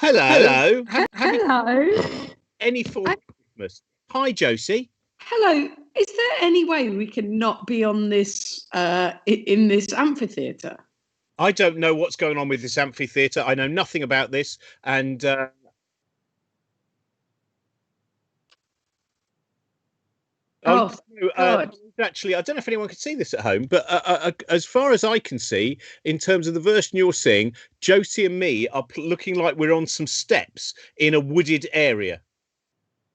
Hello. Hello. Any form of Christmas? Hi, Josie. Hello. Is there any way we can not be on this in this amphitheatre? I don't know what's going on with this amphitheatre. I know nothing about this, and God. Actually, I don't know if anyone can see this at home, but as far as I can see, in terms of the version you're seeing, Josie and me are looking like we're on some steps in a wooded area.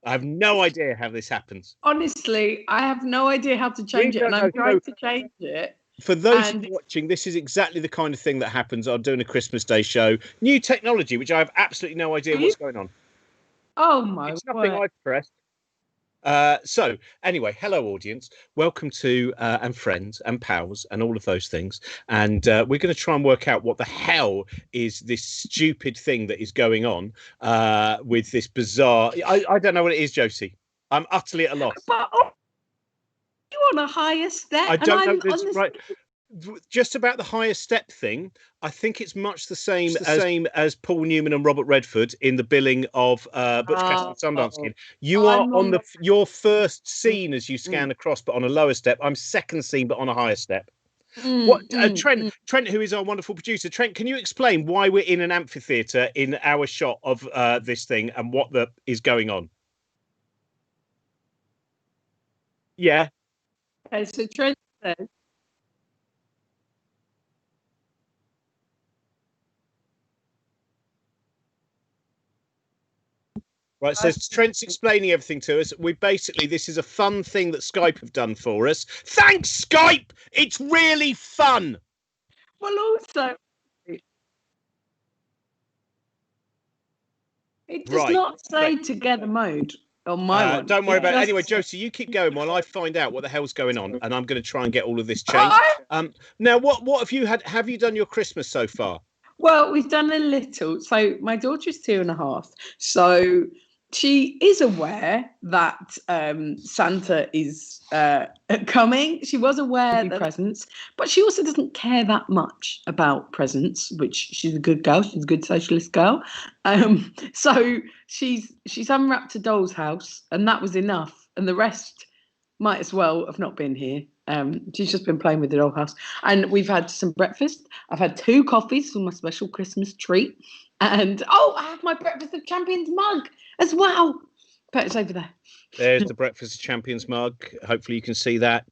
I have no idea how this happens. Honestly, I have no idea how to change it, and I'm trying to change it. For those watching, this is exactly the kind of thing that happens on doing a Christmas Day show. New technology, which I have absolutely no idea what's going on. Oh my! It's nothing I've pressed. So anyway, hello audience, welcome to and friends and pals and all of those things, and we're going to try and work out what the hell is this stupid thing that is going on with this bizarre. I don't know what it is, Josie. I'm utterly at a loss. But you on a higher step? I don't know this, right. Just about the higher step thing, I think it's much the same as Paul Newman and Robert Redford in the billing of Butch Cassidy and Sundance Kid. You are on your first scene as you scan across, but on a lower step. I'm second scene, but on a higher step. Trent, who is our wonderful producer, Trent, can you explain why we're in an amphitheatre in our shot of this thing and what is going on? Yeah. Okay, so Trent says. Right, so Trent's explaining everything to us. This is a fun thing that Skype have done for us. Thanks, Skype! It's really fun! Well, also, it does not say together mode on my one. Don't worry about it. Anyway, Josie, you keep going while I find out what the hell's going on, and I'm going to try and get all of this changed. Now, what have you had? Have you done your Christmas so far? Well, we've done a little. So my daughter's 2.5. So she is aware that Santa is coming. She was aware of presents, but she also doesn't care that much about presents, which she's a good girl. She's a good socialist girl. So she's unwrapped a doll's house, and that was enough. And the rest might as well have not been here. She's just been playing with the dollhouse, and we've had some breakfast. I've had 2 coffees for my special Christmas treat, and I have my Breakfast of Champions mug as well. But it's over there. There's the Breakfast of Champions mug. Hopefully you can see that.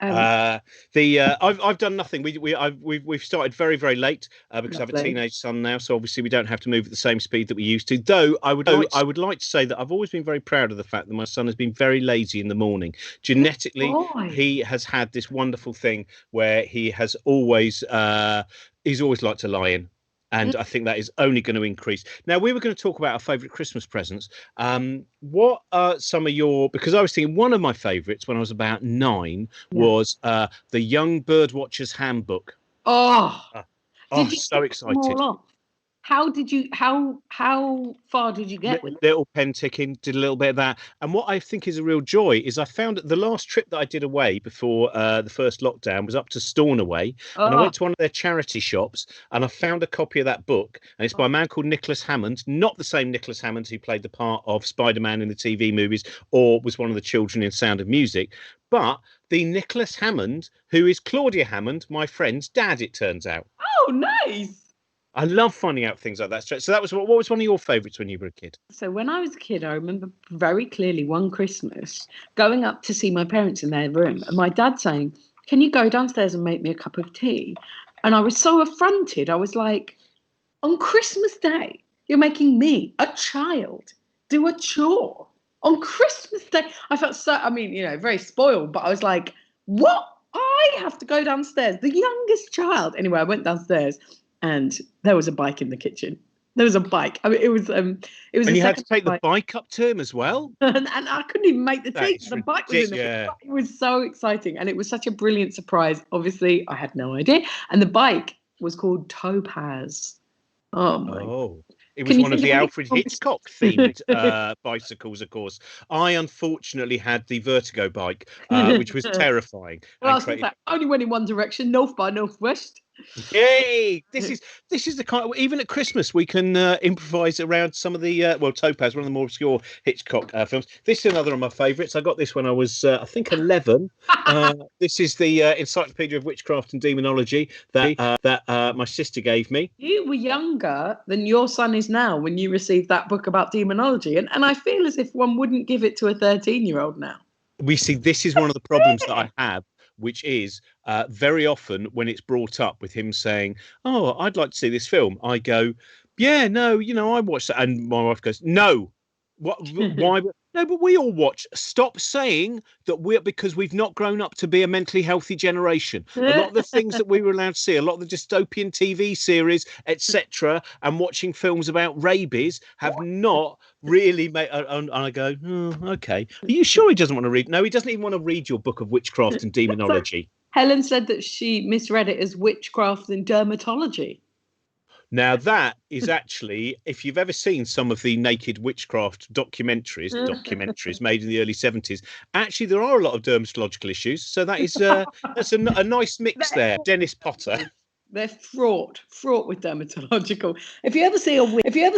I've done nothing. We've started very, very late because I have a teenage son now, so obviously we don't have to move at the same speed that we used to. Though I would like to say that I've always been very proud of the fact that my son has been very lazy in the morning. Genetically, he has had this wonderful thing where he has always he's always liked to lie in. And I think that is only going to increase. Now, we were going to talk about our favourite Christmas presents. What are some of your... Because I was thinking one of my favourites when I was about 9 was the Young Birdwatcher's Handbook. Oh, so excited. How far did you get with it? Little pen ticking, did a little bit of that. And what I think is a real joy is I found the last trip that I did away before the first lockdown was up to Stornoway. And I went to one of their charity shops and I found a copy of that book. And it's by a man called Nicholas Hammond, not the same Nicholas Hammond who played the part of Spider-Man in the TV movies or was one of the children in Sound of Music, but the Nicholas Hammond who is Claudia Hammond, my friend's dad, it turns out. Oh, nice. I love finding out things like that. So that was what was one of your favourites when you were a kid? So when I was a kid, I remember very clearly one Christmas going up to see my parents in their room and my dad saying, "Can you go downstairs and make me a cup of tea?" And I was so affronted. I was like, on Christmas Day, you're making me, a child, do a chore. On Christmas Day, I felt very spoiled, but I was like, what? I have to go downstairs, the youngest child. Anyway, I went downstairs. And there was a bike in the kitchen. There was a bike. I mean, it was. And you had to take the bike up to him as well. and I couldn't even make the tea. The bike was in the. It was so exciting, and it was such a brilliant surprise. Obviously, I had no idea, and the bike was called Topaz. Oh my! Oh. It was one of the Alfred Hitchcock themed bicycles, of course. I unfortunately had the Vertigo bike, which was terrifying. Well, I was like, only went in one direction, north by northwest. Yay! This is the kind of, even at Christmas we can improvise around some of the Topaz, one of the more obscure Hitchcock films. This is another of my favourites. I got this when I was I think 11. This is the Encyclopedia of Witchcraft and Demonology that my sister gave me. You were younger than your son is now when you received that book about demonology, and I feel as if one wouldn't give it to a 13-year-old now. We see this is one of the problems that I have, which is very often when it's brought up with him saying, "Oh, I'd like to see this film," I go, "Yeah, no, I watched that," and my wife goes, "No, what? Why? No, but we all watch. Stop saying that because we've not grown up to be a mentally healthy generation. A lot of the things that we were allowed to see, a lot of the dystopian TV series, etc., and watching films about rabies have not really made." And I go, "Oh, okay. Are you sure he doesn't want to read?" No, he doesn't even want to read your book of witchcraft and demonology. Helen said that she misread it as witchcraft and dermatology. Now, that is actually, if you've ever seen some of the naked witchcraft documentaries made in the early 70s, actually there are a lot of dermatological issues. So that is that's a nice mix there. Dennis Potter. They're fraught with dermatological. If you ever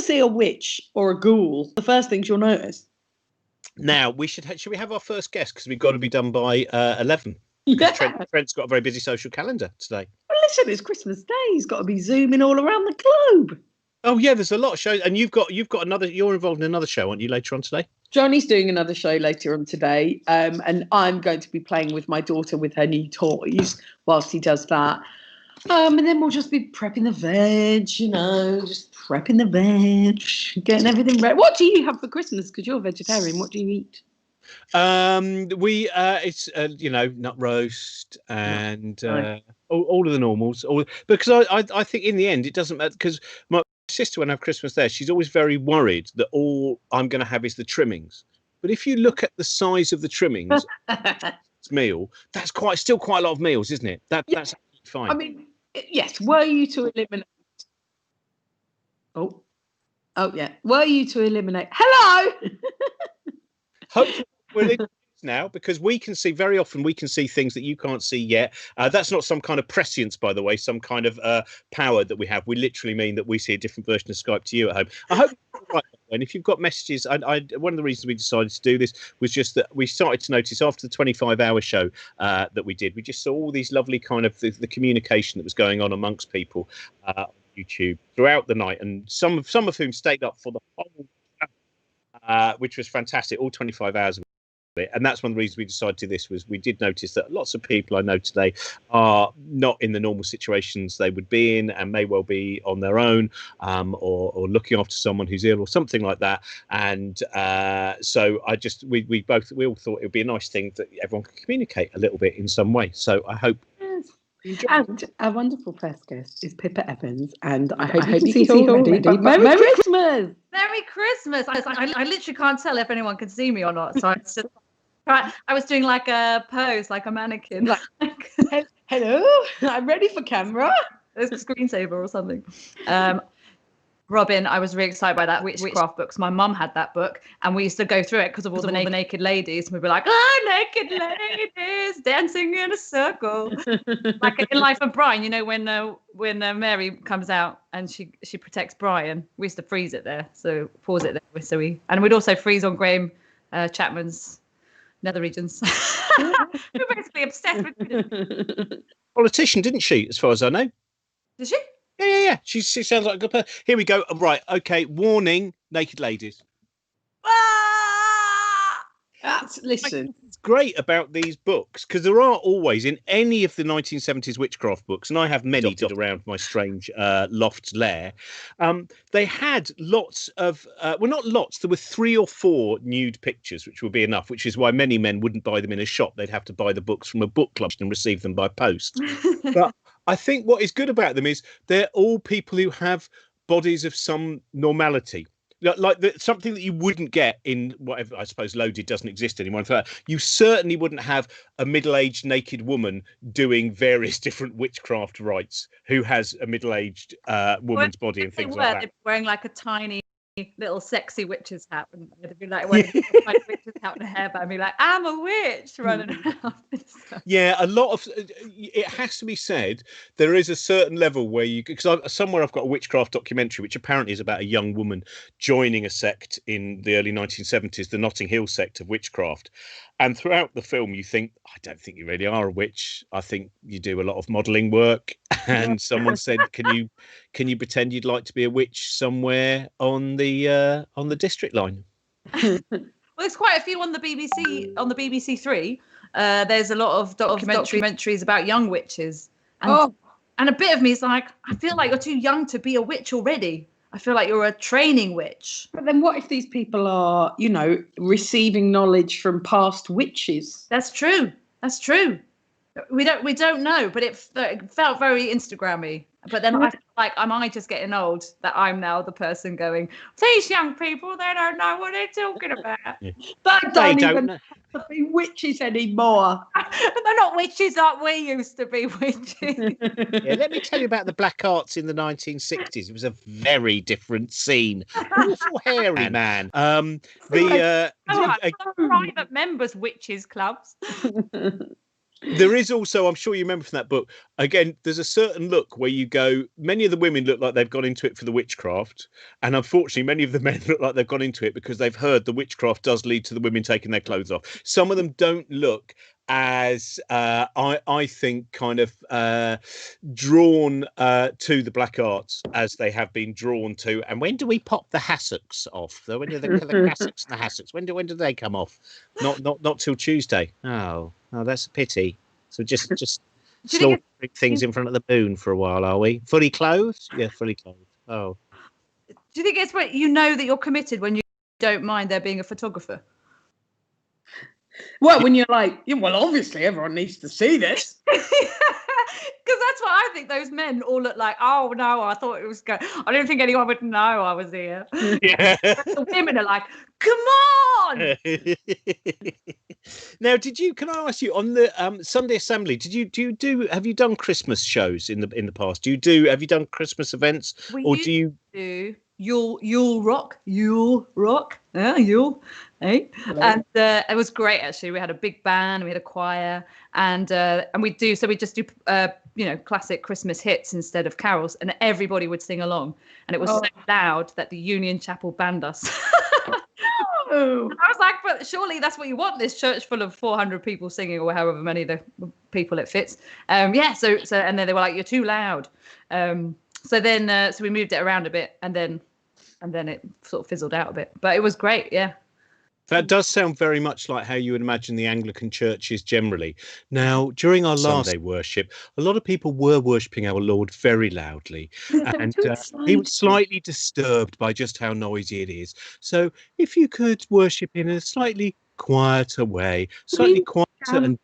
see a witch or a ghoul, the first things you'll notice. Now should we have our first guest, because we've got to be done by 11. Yeah. Trent's got a very busy social calendar today. Well, listen, it's Christmas Day. He's got to be zooming all around the globe. Oh yeah, there's a lot of shows, and you've got another. You're involved in another show, aren't you? Later on today. Johnny's doing another show later on today, and I'm going to be playing with my daughter with her new toys whilst he does that. And then we'll just be prepping the veg, just prepping the veg, getting everything ready. What do you have for Christmas? Because you're vegetarian. What do you eat? It's nut roast and all of the normals. Because I think in the end it doesn't matter, because my sister, when I have Christmas there, she's always very worried that all I'm going to have is the trimmings. But if you look at the size of the trimmings meal, that's still quite a lot of meals, isn't it? That's fine. I mean, yes. Were you to eliminate? Oh yeah. Were you to eliminate? Hello. Hopefully we're in now, because we can see things that you can't see yet. That's not some kind of prescience, by the way, some kind of power that we have. We literally mean that we see a different version of Skype to you at home. I hope you're right. And if you've got messages, one of the reasons we decided to do this was just that we started to notice after the 25-hour show that we did, we just saw all these lovely kind of the communication that was going on amongst people on YouTube throughout the night, and some of whom stayed up for the whole which was fantastic, all 25 hours of it. And that's one of the reasons we decided to do this, was we did notice that lots of people I know today are not in the normal situations they would be in, and may well be on their own, or looking after someone who's ill or something like that. And so we all thought it would be a nice thing that everyone could communicate a little bit in some way. So I hope. And our wonderful first guest is Pippa Evans, and I hope you can see her already. Merry Christmas! Merry Christmas! I literally can't tell if anyone can see me or not, so I was doing like a pose, like a mannequin. Like, hello, I'm ready for camera. There's a screensaver or something. Robin, I was really excited by that witchcraft book. So my mum had that book, and we used to go through it because of all the naked ladies. And we'd be like, "Oh, naked ladies dancing in a circle," like in Life of Brian. When Mary comes out and she protects Brian. We used to freeze it there, so pause it there. And we'd also freeze on Graham Chapman's nether regions. We're basically obsessed with it. Politician, didn't she? As far as I know. Did she? Yeah. She sounds like a good person. Here we go. Right. Okay. Warning: naked ladies. Listen. It's great about these books, because there are always, in any of the 1970s witchcraft books, and I have many dotted around my strange loft lair, they had lots of, not lots, there were 3 or 4 nude pictures, which would be enough, which is why many men wouldn't buy them in a shop. They'd have to buy the books from a book club and receive them by post. But I think what is good about them is they're all people who have bodies of some normality. Like something that you wouldn't get in whatever, I suppose Loaded doesn't exist anymore. You certainly wouldn't have a middle-aged naked woman doing various different witchcraft rites who has a middle-aged woman's body and things like that. They're wearing like a tiny little sexy witch's hat, and it'd be like when my witch's hat and a hairband, and be like, I'm a witch running around. Yeah, a lot of it has to be said. There is a certain level where somewhere I've got a witchcraft documentary, which apparently is about a young woman joining a sect in the early 1970s, the Notting Hill sect of witchcraft. And throughout the film, you think, I don't think you really are a witch. I think you do a lot of modelling work. And someone said, can you pretend you'd like to be a witch somewhere on the District line? Well, there's quite a few on the BBC, on the BBC Three. There's a lot of documentaries about young witches. And a bit of me is like, I feel like you're too young to be a witch already. I feel like you're a training witch. But then what if these people are, receiving knowledge from past witches? That's true. We don't know, but it felt very Instagrammy. But then I feel like, am I just getting old that I'm now the person going, these young people, they don't know what they're talking about. Yeah. They don't even have to be witches anymore. They're not witches like we used to be witches. Yeah, let me tell you about the black arts in the 1960s. It was a very different scene. Awful hairy man. Private members' witches clubs. There is also, I'm sure you remember from that book, again, there's a certain look where you go, many of the women look like they've gone into it for the witchcraft. And unfortunately, many of the men look like they've gone into it because they've heard the witchcraft does lead to the women taking their clothes off. Some of them don't look as, I think, kind of drawn to the black arts as they have been drawn to. And when do we pop the hassocks off? When do the cassocks and the hassocks? When do they come off? Not till Tuesday. Oh, that's a pity. So just slaughtering things in front of the moon for a while, are we? Fully clothed? Yeah, fully clothed. Oh. Do you think it's when you know that you're committed when you don't mind there being a photographer? Well, when you're like, well, obviously everyone needs to see this. Because that's what I think. Those men all look like, oh no, I thought it was good. I didn't think anyone would know I was here. Yeah. The women are like, come on. Now, can I ask you on the Sunday Assembly? Have you done Christmas shows in the past? Have you done Christmas events, Yule Rock, yeah, Yule, hey, and it was great actually. We had a big band, we had a choir, and we just do classic Christmas hits instead of carols, and everybody would sing along, and it was so loud that the Union Chapel banned us. I was like, but surely that's what you want, this church full of 400 people singing, or however many the people it fits. So and then they were like, you're too loud. So we moved it around a bit, and then it sort of fizzled out a bit, but it was great. Yeah. That does sound very much like how you would imagine the Anglican churches generally. Now, during our last Sunday worship, a lot of people were worshipping our Lord very loudly, and he was slightly disturbed by just how noisy it is. So if you could worship in a slightly quieter way, slightly quieter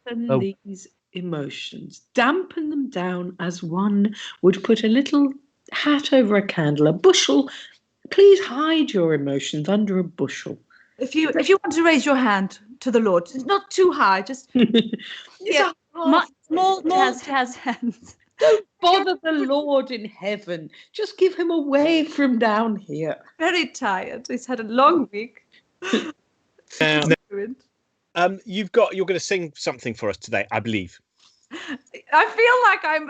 these emotions, dampen them down as one would put a little hat over a candle, a bushel. Please hide your emotions under a bushel. If you want to raise your hand to the Lord, it's not too high, just small jazz hands. Don't bother the Lord in heaven. Just give him away from down here. Very tired. He's had a long week. You're going to sing something for us today, I believe. I feel like I'm,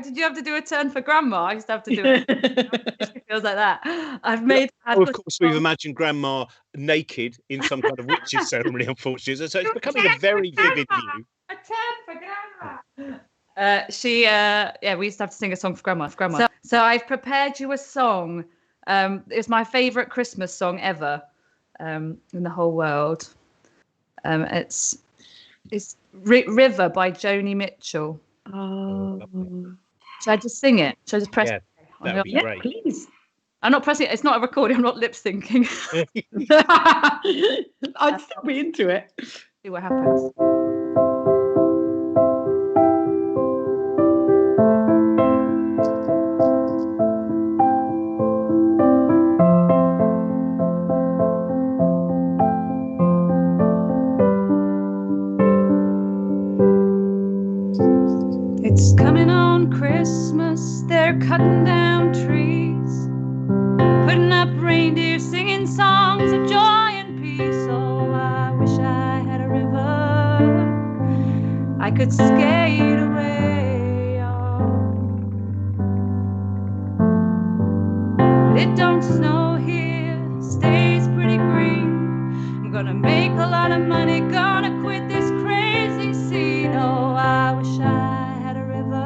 did you have to do a turn for Grandma? I used to have to do it. It feels like that. Of course, we've imagined Grandma naked in some kind of witches ceremony, unfortunately. So it's becoming a very vivid view. A turn for Grandma. We used to have to sing a song for Grandma. So I've prepared you a song. It's my favourite Christmas song ever in the whole world. It's River by Joni Mitchell. Oh. Should I just sing it? Should I just press? Yeah, that would be great. Please. I'm not pressing it. It's not a recording. I'm not lip syncing. I'd still be into it. See what happens. It's coming on Christmas, they're cutting down trees, putting up reindeer could skate away on. But it don't snow here, stays pretty green. I'm gonna make a lot of money, gonna quit this crazy scene. Oh, I wish I had a river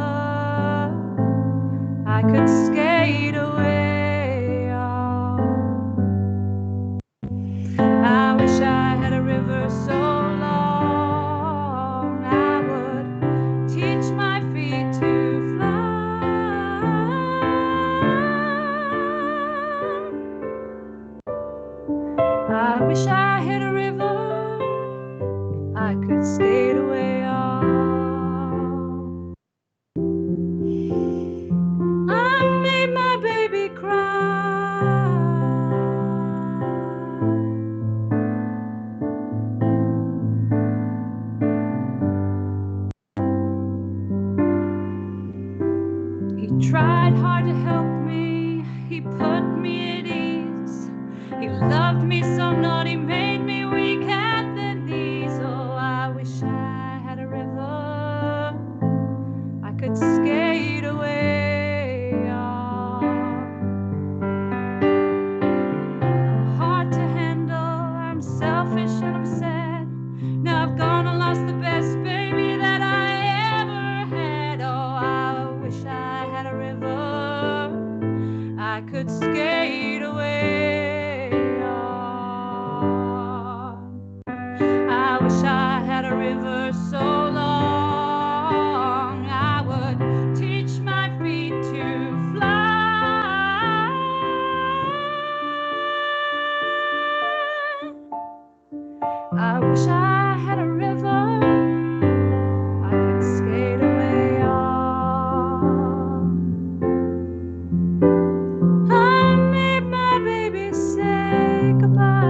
I could skate away on. I wish I had a river so long I would teach my feet to fly. I wish I had a river I could skate away on. I made my baby cry. He tried hard to help me, he put me at ease. He loved me so naughty, made me weak at the knees. Oh, I wish I had a river I could skate away on. I'm hard to handle, I'm selfish and I'm sad. Now I've gone and lost the best baby that I ever had. Oh, I wish I had a river I could skate away on. I wish I had a river so long I would teach my feet to fly. I wish I had a river I could skate away on. I made my baby say goodbye.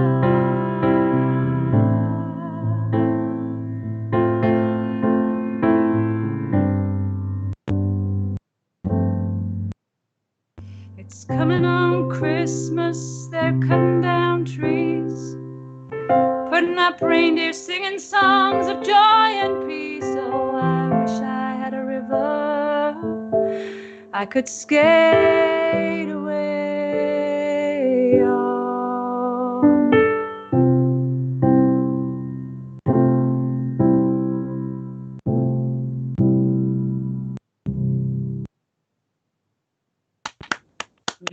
It's coming on Christmas, they're cutting down trees, putting up reindeer, singing songs of joy and peace. Oh, I wish I had a river I could skate away on.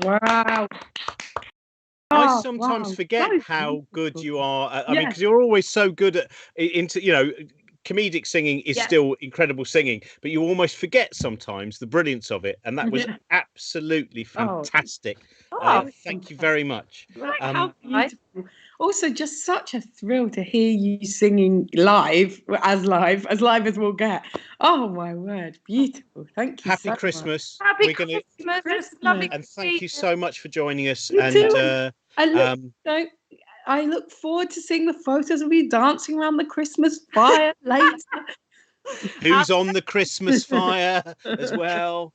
Wow. I sometimes forget how good you are. I mean, because you're always so good at comedic singing is still incredible singing, but you almost forget sometimes the brilliance of it, and that was absolutely fantastic. Thank you very much. How beautiful. Also, just such a thrill to hear you singing live as we'll get. Oh my word, beautiful. Thank you. Happy Christmas. Happy Christmas. Lovely. And thank you so much for joining us. You and I look forward to seeing the photos of you dancing around the Christmas fire later. Who's on the Christmas fire as well?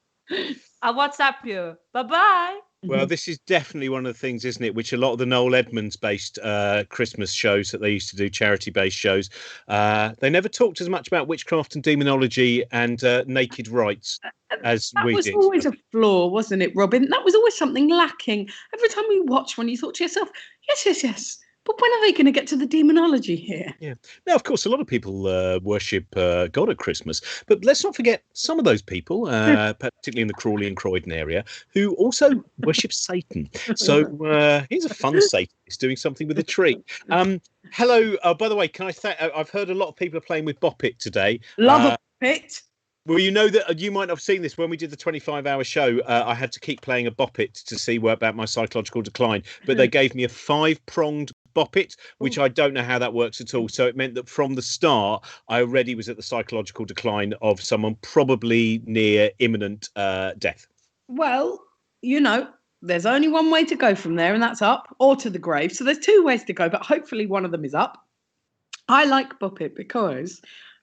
I'll WhatsApp you. Bye-bye. Well, this is definitely one of the things, isn't it, which a lot of the Noel Edmonds-based Christmas shows that they used to do, charity-based shows, they never talked as much about witchcraft and demonology and naked rites as we did. That was always a flaw, wasn't it, Robin? That was always something lacking. Every time you watch one, you thought to yourself, yes. But when are they going to get to the demonology here? Yeah. Now, of course, a lot of people worship God at Christmas, but let's not forget some of those people, particularly in the Crawley and Croydon area, who also worship Satan. So here's a fun Satanist doing something with a tree. Hello. By the way, can I say I've heard a lot of people are playing with Bop It today. Love Bop It. Well, you know that you might have seen this when we did the 25-hour show. I had to keep playing a Bop It to see about my psychological decline, but they gave me a 5-pronged Bop It, which I don't know how that works at all. So it meant that from the start, I already was at the psychological decline of someone probably near imminent death. Well, there's only one way to go from there, and that's up or to the grave. So there's 2 ways to go, but hopefully one of them is up. I like Bop It because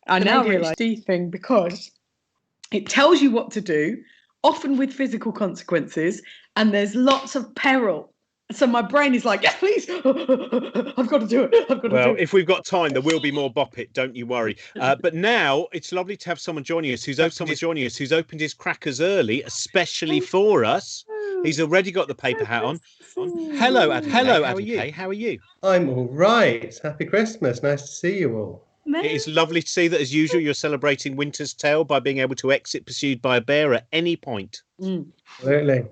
I now realise because it tells you what to do, often with physical consequences, and there's lots of peril So my brain is like, yes, please. I've got to do it. Well, if we've got time, there will be more Bop It. Don't you worry. But now it's lovely to have someone joining us who's opened his crackers early, especially for us. He's already got the paper hat on. Hello, Adam. How are you? I'm all right. Happy Christmas. Nice to see you all. It is lovely to see that, as usual, you're celebrating Winter's Tale by being able to exit pursued by a bear at any point. Absolutely.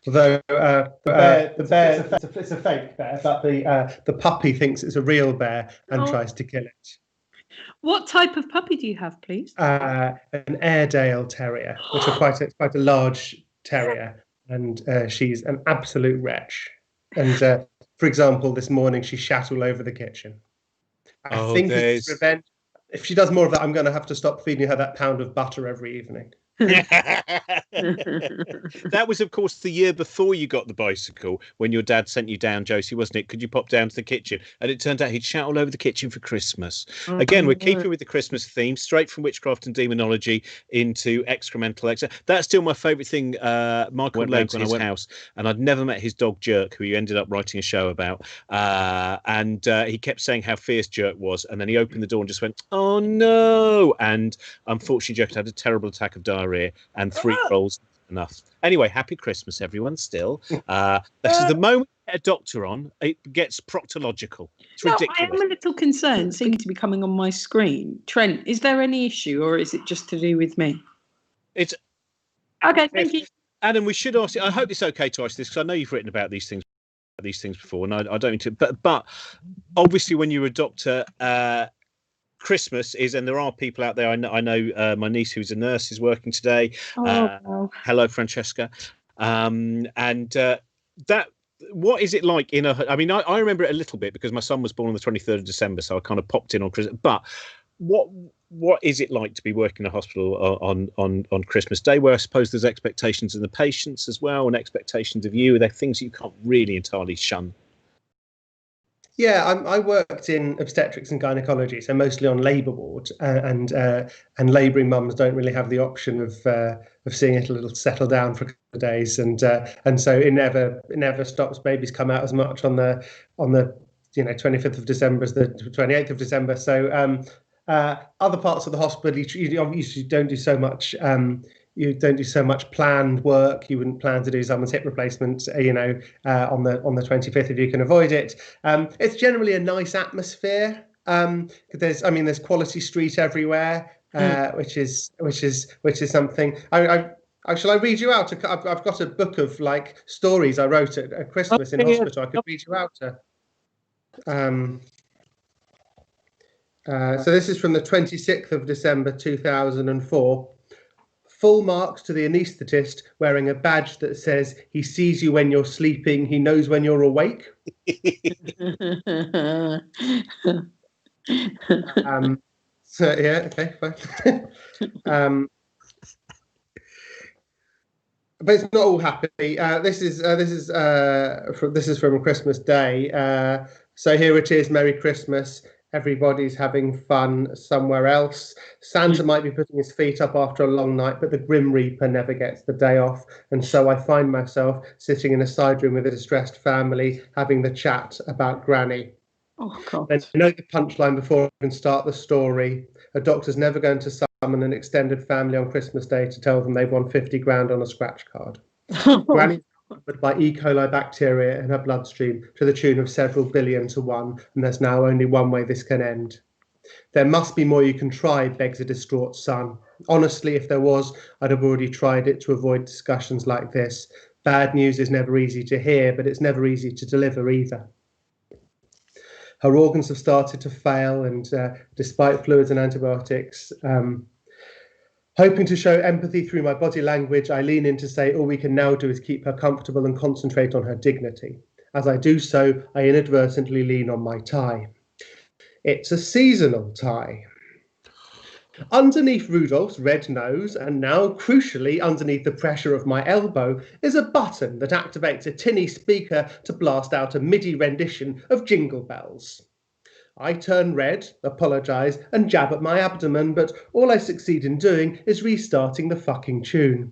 Although the bear, it's a fake bear, but the puppy thinks it's a real bear and tries to kill it. What type of puppy do you have, please? An Airedale Terrier, which are quite a large terrier, and she's an absolute wretch. And for example, this morning she shat all over the kitchen. I think it's revenge. If she does more of that, I'm going to have to stop feeding her that pound of butter every evening. That was, of course, the year before you got the bicycle, when your dad sent you down, Josie, wasn't it? Could you pop down to the kitchen? And it turned out he'd shout all over the kitchen for Christmas. Again, we're keeping with the Christmas theme, straight from witchcraft and demonology into excremental. That's still my favourite thing. Michael went round to his house, and I'd never met his dog Jerk, who he ended up writing a show about. And he kept saying how fierce Jerk was, and then he opened the door and just went, "Oh no!" And unfortunately, Jerk had a terrible attack of diarrhea, and 3 rolls enough. Anyway, happy Christmas, everyone. Still, this is the moment a doctor on, it gets proctological. It's ridiculous. I am a little concerned. Seems to be coming on my screen. Trent, is there any issue, or is it just to do with me? It's okay. Thank you, Adam. We should ask. I hope it's okay to ask this, because I know you've written about these things before, and I don't need to. But obviously, when you're a doctor, Christmas is, and there are people out there. I know my niece, who's a nurse, is working today. Hello, Francesca. That. What is it like in a? I mean, I remember it a little bit because my son was born on the 23rd of December, so I kind of popped in on Christmas. But what is it like to be working in a hospital on Christmas Day, where I suppose there's expectations of the patients as well, and expectations of you? Are there things you can't really entirely shun? Yeah, I worked in obstetrics and gynecology, so mostly on labour ward, and labouring mums don't really have the option of seeing it a little settle down for a couple of days, and so it never stops. Babies come out as much on the 25th of December as the 28th of December. So other parts of the hospital, you obviously don't do so much. You don't do so much planned work. You wouldn't plan to do someone's hip replacement, on the 25th if you can avoid it. It's generally a nice atmosphere. There's quality street everywhere, which is something. Shall I read you out? I've got a book of like stories I wrote at Christmas in hospital. I could read you out. So this is from the 26th of December 2004. Full marks to the anaesthetist wearing a badge that says he sees you when you're sleeping, he knows when you're awake. So yeah, okay, fine. But it's not all happy. This is from Christmas Day. So here it is. Merry Christmas. Everybody's having fun somewhere else. Santa might be putting his feet up after a long night, but the Grim Reaper never gets the day off. And so I find myself sitting in a side room with a distressed family, having the chat about Granny. Oh, God. Then you know the punchline before I can start the story. A doctor's never going to summon an extended family on Christmas Day to tell them they've won 50 grand on a scratch card. Granny but by E. coli bacteria in her bloodstream to the tune of several billion to 1, and there's now only one way this can end. There must be more you can try, begs a distraught son. Honestly, if there was, I'd have already tried it to avoid discussions like this. Bad news is never easy to hear, but it's never easy to deliver either. Her organs have started to fail, and despite fluids and antibiotics, hoping to show empathy through my body language, I lean in to say all we can now do is keep her comfortable and concentrate on her dignity. As I do so, I inadvertently lean on my tie. It's a seasonal tie. Underneath Rudolph's red nose, and now crucially underneath the pressure of my elbow, is a button that activates a tinny speaker to blast out a MIDI rendition of Jingle Bells. I turn red, apologise, and jab at my abdomen, but all I succeed in doing is restarting the fucking tune.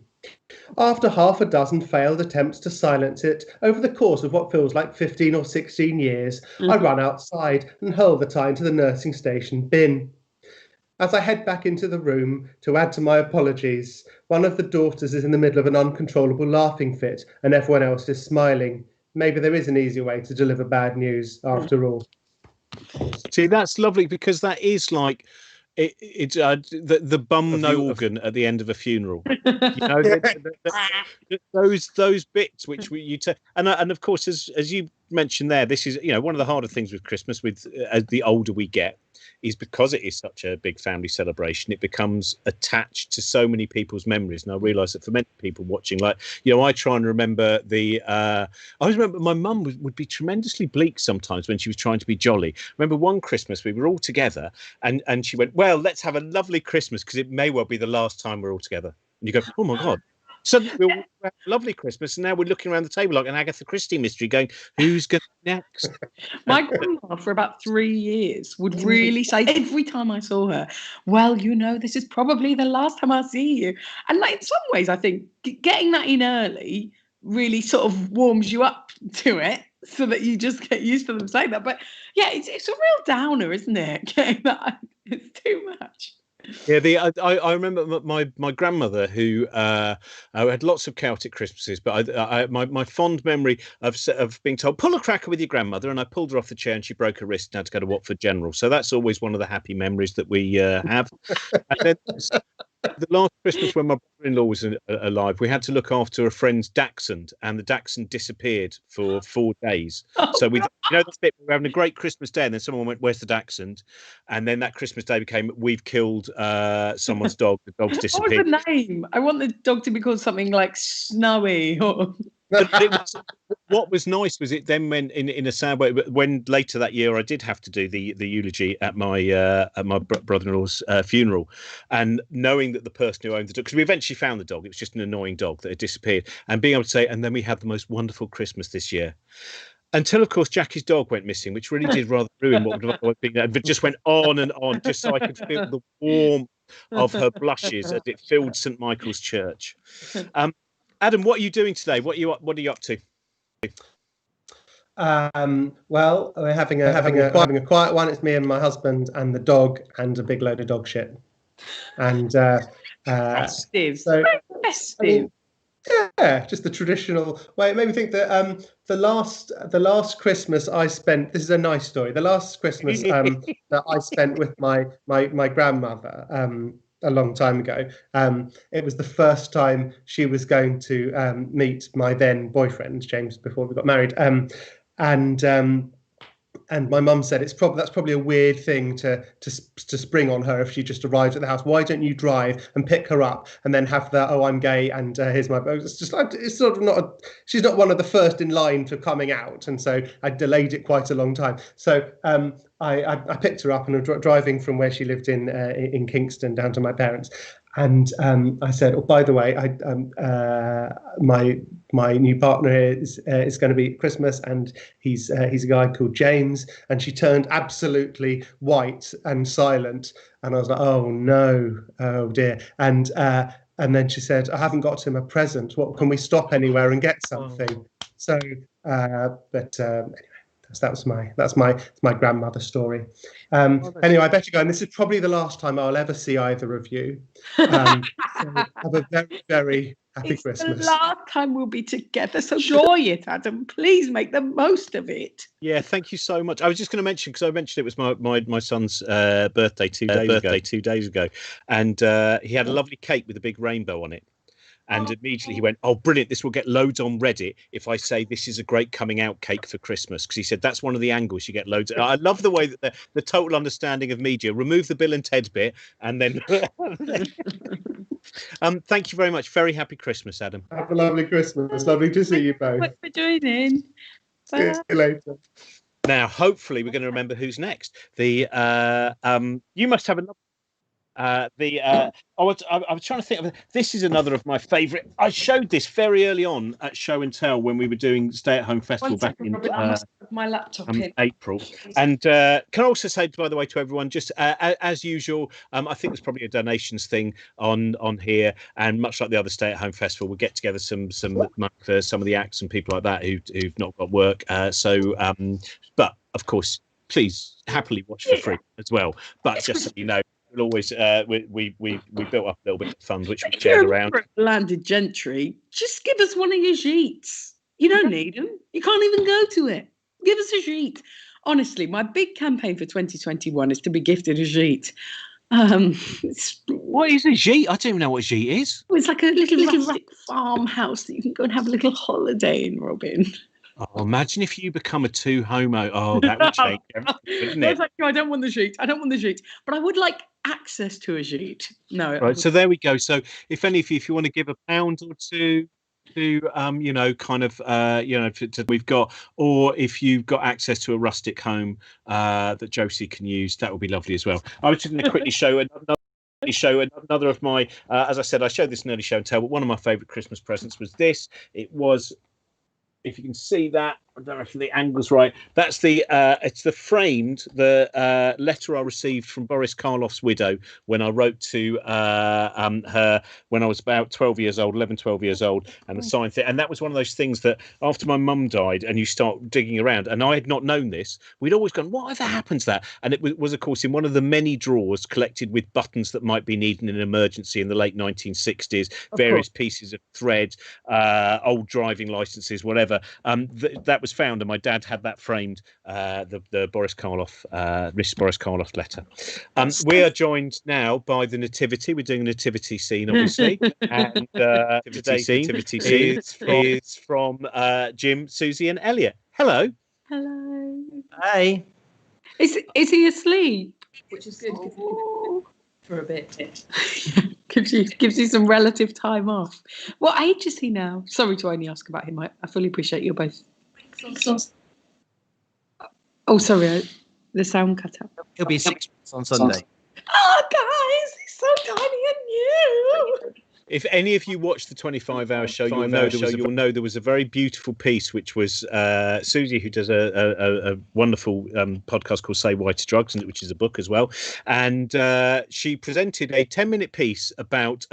After half a dozen failed attempts to silence it over the course of what feels like 15 or 16 years, I run outside and hurl the tie into the nursing station bin. As I head back into the room to add to my apologies, one of the daughters is in the middle of an uncontrollable laughing fit and everyone else is smiling. Maybe there is an easier way to deliver bad news after all. See, that's lovely, because that is like it's the bum no organ at the end of a funeral. You know, those bits which you take, and of course, as you mentioned there, this is, you know, one of the harder things with Christmas, with as the older we get, is because it is such a big family celebration, it becomes attached to so many people's memories. And I realise that for many people watching, like, you know, I try and remember I always remember my mum would be tremendously bleak sometimes when she was trying to be jolly. I remember one Christmas we were all together and she went, well, let's have a lovely Christmas because it may well be the last time we're all together. And you go, oh my God. Suddenly we'll have a lovely Christmas, and now we're looking around the table like an Agatha Christie mystery going, who's going next? My grandma, for about 3 years, would really say every time I saw her, well, you know, this is probably the last time I'll see you. And like, in some ways, I think getting that in early really sort of warms you up to it, so that you just get used to them saying that. But yeah, it's a real downer, isn't it? Getting that, it's too much. Yeah, I remember my grandmother, who had lots of chaotic Christmases, but my fond memory of being told, pull a cracker with your grandmother, and I pulled her off the chair and she broke her wrist and had to go to Watford General. So that's always one of the happy memories that we have. And then the last Christmas, when my brother-in-law was alive, we had to look after a friend's dachshund, and the dachshund disappeared for 4 days. So we, you know, the bit, we were having a great Christmas day, and then someone went, "Where's the dachshund?" And then that Christmas day became, "We've killed someone's dog. The dog's disappeared." What was the name? I want the dog to be called something like Snowy or. But what was nice was it then went in a sad way. But when later that year I did have to do the eulogy at my brother-in-law's funeral, and knowing that the person who owned the dog, because we eventually found the dog, it was just an annoying dog that had disappeared, and being able to say, and then we had the most wonderful Christmas this year. Until, of course, Jackie's dog went missing, which really did rather ruin what would have been there. But just went on and on, just so I could feel the warmth of her blushes as it filled St. Michael's Church. Adam, what are you doing today? What are you up to? Well, we're having a quiet one. It's me and my husband and the dog and a big load of dog shit. And festive. So, festive. Yeah, just the traditional way. It made me think that the last Christmas I spent. This is a nice story. The last Christmas that I spent with my grandmother. A long time ago. It was the first time she was going to meet my then boyfriend, James, before we got married. And my mum said that's probably a weird thing to spring on her if she just arrives at the house. Why don't you drive and pick her up and then have the, oh, I'm gay and here's my. It's just like, it's sort of not. She's not one of the first in line for coming out, and so I delayed it quite a long time. So I picked her up and we were driving from where she lived in Kingston down to my parents. And I said, oh, by the way, my new partner is going to be at Christmas, and he's a guy called James. And she turned absolutely white and silent, and I was like, oh no, oh dear. And then she said, I haven't got him a present. What, can we stop anywhere and get something? Oh. So, anyway. That's my grandmother's story. Anyway, I better go. And this is probably the last time I'll ever see either of you. So have a very, very happy Christmas. The last time we'll be together, so enjoy it, Adam. Please make the most of it. Yeah, thank you so much. I was just going to mention, because I mentioned it was my son's birthday 2 days ago, and he had a lovely cake with a big rainbow on it. And immediately he went, oh, brilliant. This will get loads on Reddit if I say this is a great coming out cake for Christmas. Because he said that's one of the angles you get loads. I love the way that the total understanding of media. Remove the Bill and Ted bit and then. Thank you very much. Very happy Christmas, Adam. Have a lovely Christmas. Lovely to see you both. Thanks for joining. See you later. Now, hopefully, we're going to remember who's next. You must have another. I was trying to think of this. Is another of my favourite. I showed this very early on at Show and Tell when we were doing Stay at Home Festival back in my laptop April. And can I also say, by the way, to everyone, just as usual, I think there's probably a donations thing on here, and much like the other Stay at Home Festival, we'll get together some money for some of the acts and people like that who've not got work. But of course, please happily watch for free as well. But just so you know. Always we built up a little bit of fund which we shared around. Landed gentry, just give us one of your sheets. You don't need them. You can't even go to it. Give us a sheet. Honestly, my big campaign for 2021 is to be gifted a sheet. What is a sheet? I don't even know what a sheet is. It's like a little rustic farmhouse that you can go and have a little holiday in, Robin. Oh, imagine if you become a two homo. Oh, that would change everything, wouldn't it? I was like, no, I don't want the sheet. But I would like access to a sheet. No. Right. So there we go. So if any of you, if you want to give £1 or two to we've got, or if you've got access to a rustic home that Josie can use, that would be lovely as well. I was just going to quickly show another of my, as I said, I showed this in early Show and Tell, but one of my favourite Christmas presents was this. It was, if you can see that, I don't know if the angle's right. That's it's the framed letter I received from Boris Karloff's widow when I wrote to her when I was about 12 years old, and the signed thing. And that was one of those things that after my mum died, and you start digging around, and I had not known this, we'd always gone, whatever happened to that? And it was of course in one of the many drawers collected with buttons that might be needed in an emergency in the late 1960s, various pieces of thread, old driving licenses, whatever. That was found, and my dad had that framed, the Boris Karloff letter. We are joined now by the Nativity. We're doing a Nativity scene, obviously, and today's Nativity scene is from Jim, Suzi, and Elliot. Hello. Hello. Hey. Is he asleep? Which is good for a bit. gives you some relative time off. What age is he now? Sorry to only ask about him. I fully appreciate you're both. Oh, sorry, the sound cut out. He'll be 6 months on Sunday. Oh, guys, he's so tiny and new. If any of you watched the 25-hour show, you'll know there was a very beautiful piece, which was Suzi, who does a wonderful podcast called Say Why to Drugs, which is a book as well. And she presented a 10-minute piece about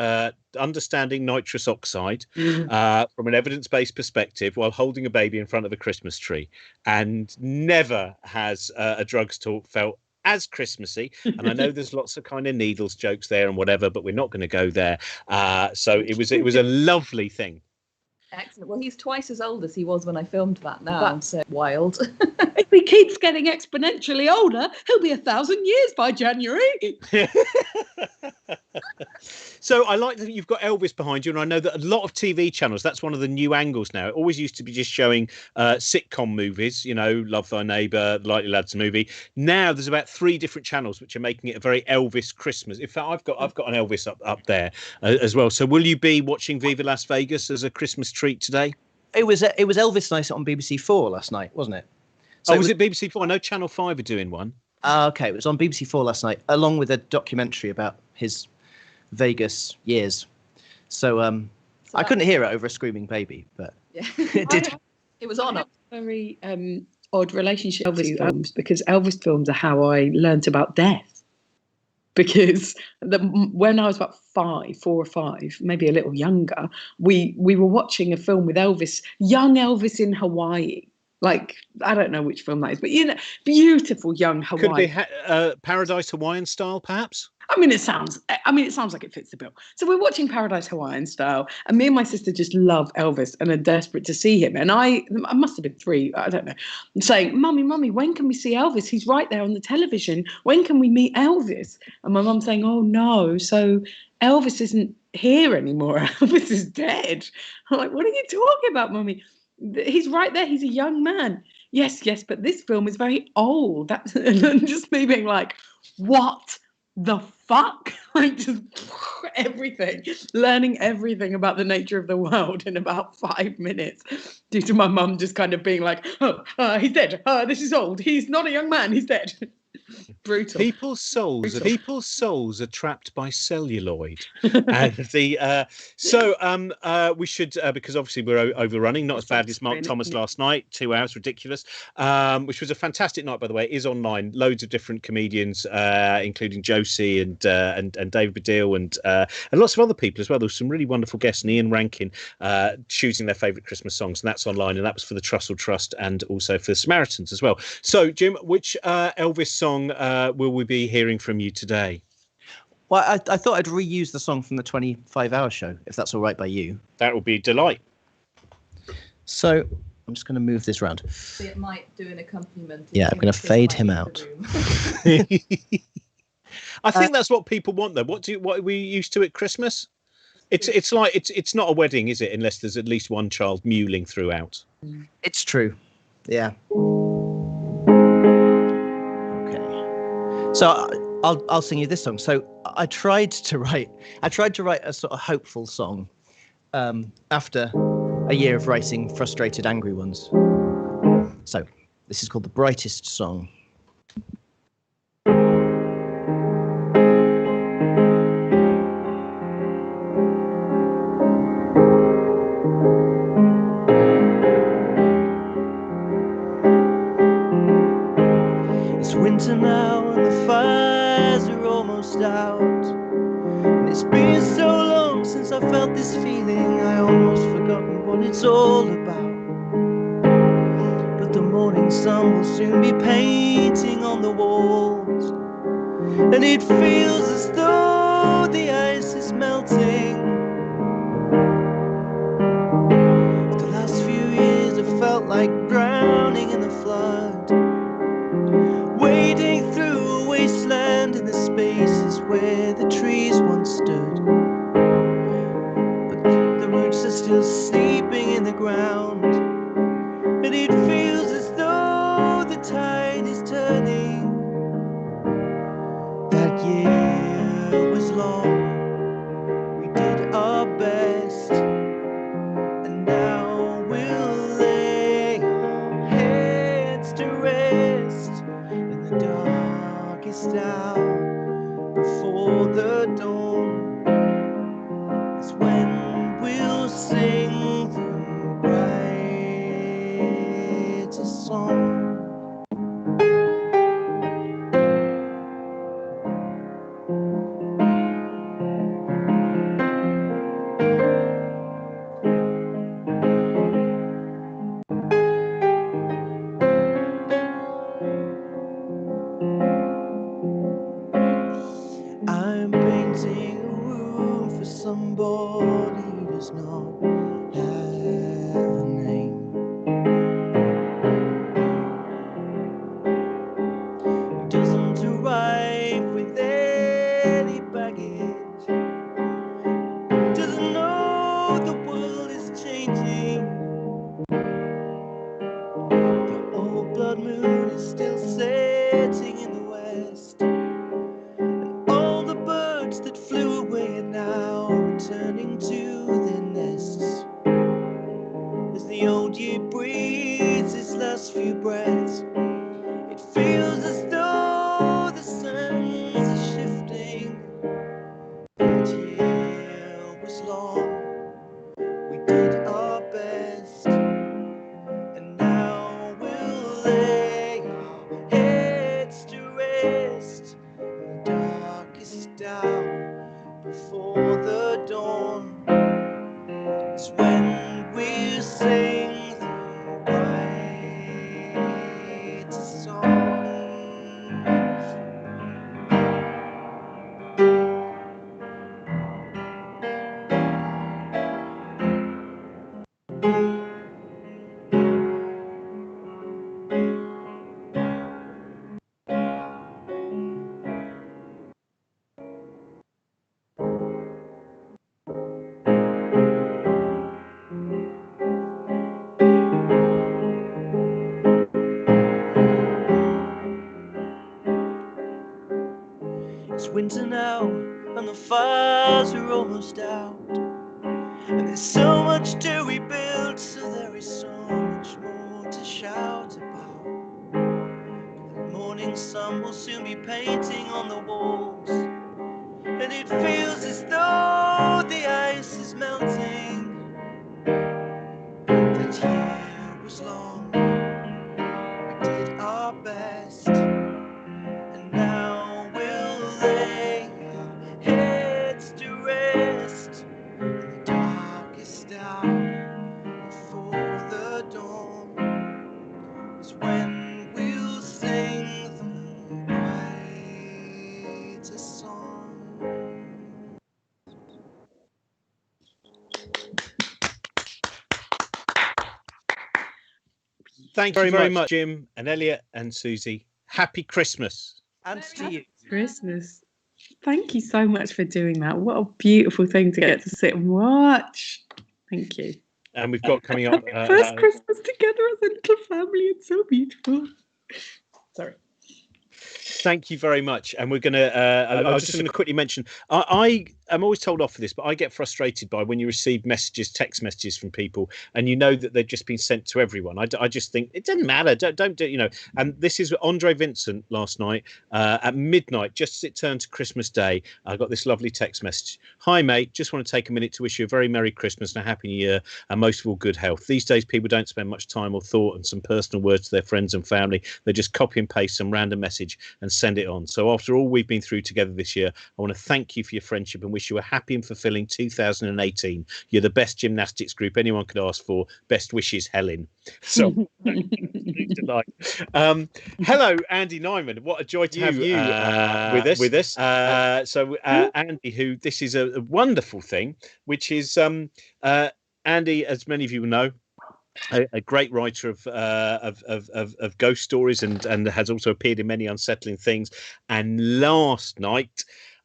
understanding nitrous oxide from an evidence-based perspective while holding a baby in front of a Christmas tree. And never has a drugs talk felt as Christmassy, and I know there's lots of kind of needles jokes there and whatever, but we're not going to go there. So it was a lovely thing. Excellent. Well, he's twice as old as he was when I filmed that now. That's so wild. If he keeps getting exponentially older, he'll be 1,000 years by January. So I like that you've got Elvis behind you, and I know that a lot of TV channels, that's one of the new angles now. It always used to be just showing sitcom movies, Love Thy Neighbour, Lightly Lads movie. Now there's about 3 different channels which are making it a very Elvis Christmas. In fact, I've got an Elvis up there as well. So will you be watching Viva Las Vegas as a Christmas treat today? It was Elvis night on BBC 4 last night, wasn't it? So was it BBC 4? I know Channel 5 are doing one. Okay, it was on BBC 4 last night, along with a documentary about his Vegas years. So I couldn't hear it over a screaming baby, but it did. It was on. Very odd relationship with Elvis films, because Elvis films are how I learnt about death. Because when I was about 4 or 5, maybe a little younger, we were watching a film with Elvis, young Elvis in Hawaii. Like, I don't know which film that is, but beautiful young Hawaii. Could be Paradise Hawaiian style, perhaps? It sounds like it fits the bill. So we're watching Paradise Hawaiian style, and me and my sister just love Elvis and are desperate to see him. And I must have been 3, I don't know, saying, Mummy, when can we see Elvis? He's right there on the television. When can we meet Elvis? And my mum saying, oh no, so Elvis isn't here anymore. Elvis is dead. I'm like, what are you talking about, Mummy? He's right there. He's a young man. Yes, but this film is very old. That's and just me being like, what the fuck? Like, just everything, learning everything about the nature of the world in about 5 minutes, due to my mum just kind of being like, he's dead. This is old. He's not a young man. He's dead. Brutal. People's souls are trapped by celluloid. And we should because obviously we're overrunning, not as bad as Mark Thomas last night, 2 hours, ridiculous. Which was a fantastic night, by the way. It is online. Loads of different comedians, including Josie and David Baddiel and lots of other people as well. There was some really wonderful guests, and Ian Rankin choosing their favourite Christmas songs, and that's online, and that was for the Trussell Trust and also for the Samaritans as well. So, Jim, which Elvis song will we be hearing from you today? Well, I thought I'd reuse the song from the 25-hour show, if that's all right by you. That would be a delight. So I'm just going to move this round. It might do an accompaniment. Yeah, I'm going to fade him out. I think that's what people want, though. What are we used to at Christmas? It's like it's not a wedding, is it? Unless there's at least one child mewling throughout. It's true. Yeah. So I'll sing you this song. So I tried to write a sort of hopeful song after a year of writing frustrated, angry ones. So this is called The Brightest Song. It's winter now and the fires are almost out. And it's been so long since I felt this feeling, I almost forgotten what it's all about. But the morning sun will soon be painting on the walls, and it feels as though the ice is melting. The last few years have felt like drowning in the flood, wading through a wasteland in the spaces where the trees once stood. But the roots are still sleeping in the ground, and it feels as though the tide is turning. That year was long, we did our best, and now we'll lay our heads to rest in the darkest hour before the dawn. It's when we'll sing the brightest song. I'm painting a room for somebody who does not have a name. Who doesn't arrive with any baggage, doesn't know the world is changing. The old blood moon is still setting in the west. All the birds that flew away are now returning to their nests. As the old year breathes its last few breaths, it feels as though the sands are shifting. That year was long, we did our best, and now we'll lay our heads to rest in the darkest hour before the dawn. It's when we sing the brightest songs. It's winter now, and the fires are almost out. And there's so much to rebuild, so there is so much more to shout about. The morning sun will soon be painting on the walls, and it feels as though the ice is melting. That year was long, we did our best, and now we'll lay our heads to rest in the darkest hour before the dawn is when we'll sing the greatest song. Thank you very much, Jim and Elliot and Susie. Happy Christmas. And to you. Christmas. Thank you so much for doing that. What a beautiful thing to get to sit and watch. Thank you. And we've got coming up... First Christmas together as a little family. It's so beautiful. Sorry. Thank you very much. And we're going to... I was just going to quickly mention, I am always told off for this, but I get frustrated by when you receive messages, text messages from people, and you know that they've just been sent to everyone. I just think, it doesn't matter. Don't do, you know. And this is Andre Vincent last night at midnight, just as it turned to Christmas Day. I got this lovely text message. Hi, mate. Just want to take a minute to wish you a very Merry Christmas and a Happy New Year, and most of all, good health. These days, people don't spend much time or thought and some personal words to their friends and family. They just copy and paste some random message and send it on. So after all we've been through together this year, I want to thank you for your friendship and wish you a happy and fulfilling 2018. You're the best gymnastics group anyone could ask for. Best wishes, Helen. So hello, Andy Nyman. What a joy to have you with us. Andy, who this is a wonderful thing, which is Andy, as many of you know, a great writer of ghost stories and has also appeared in many unsettling things. And last night,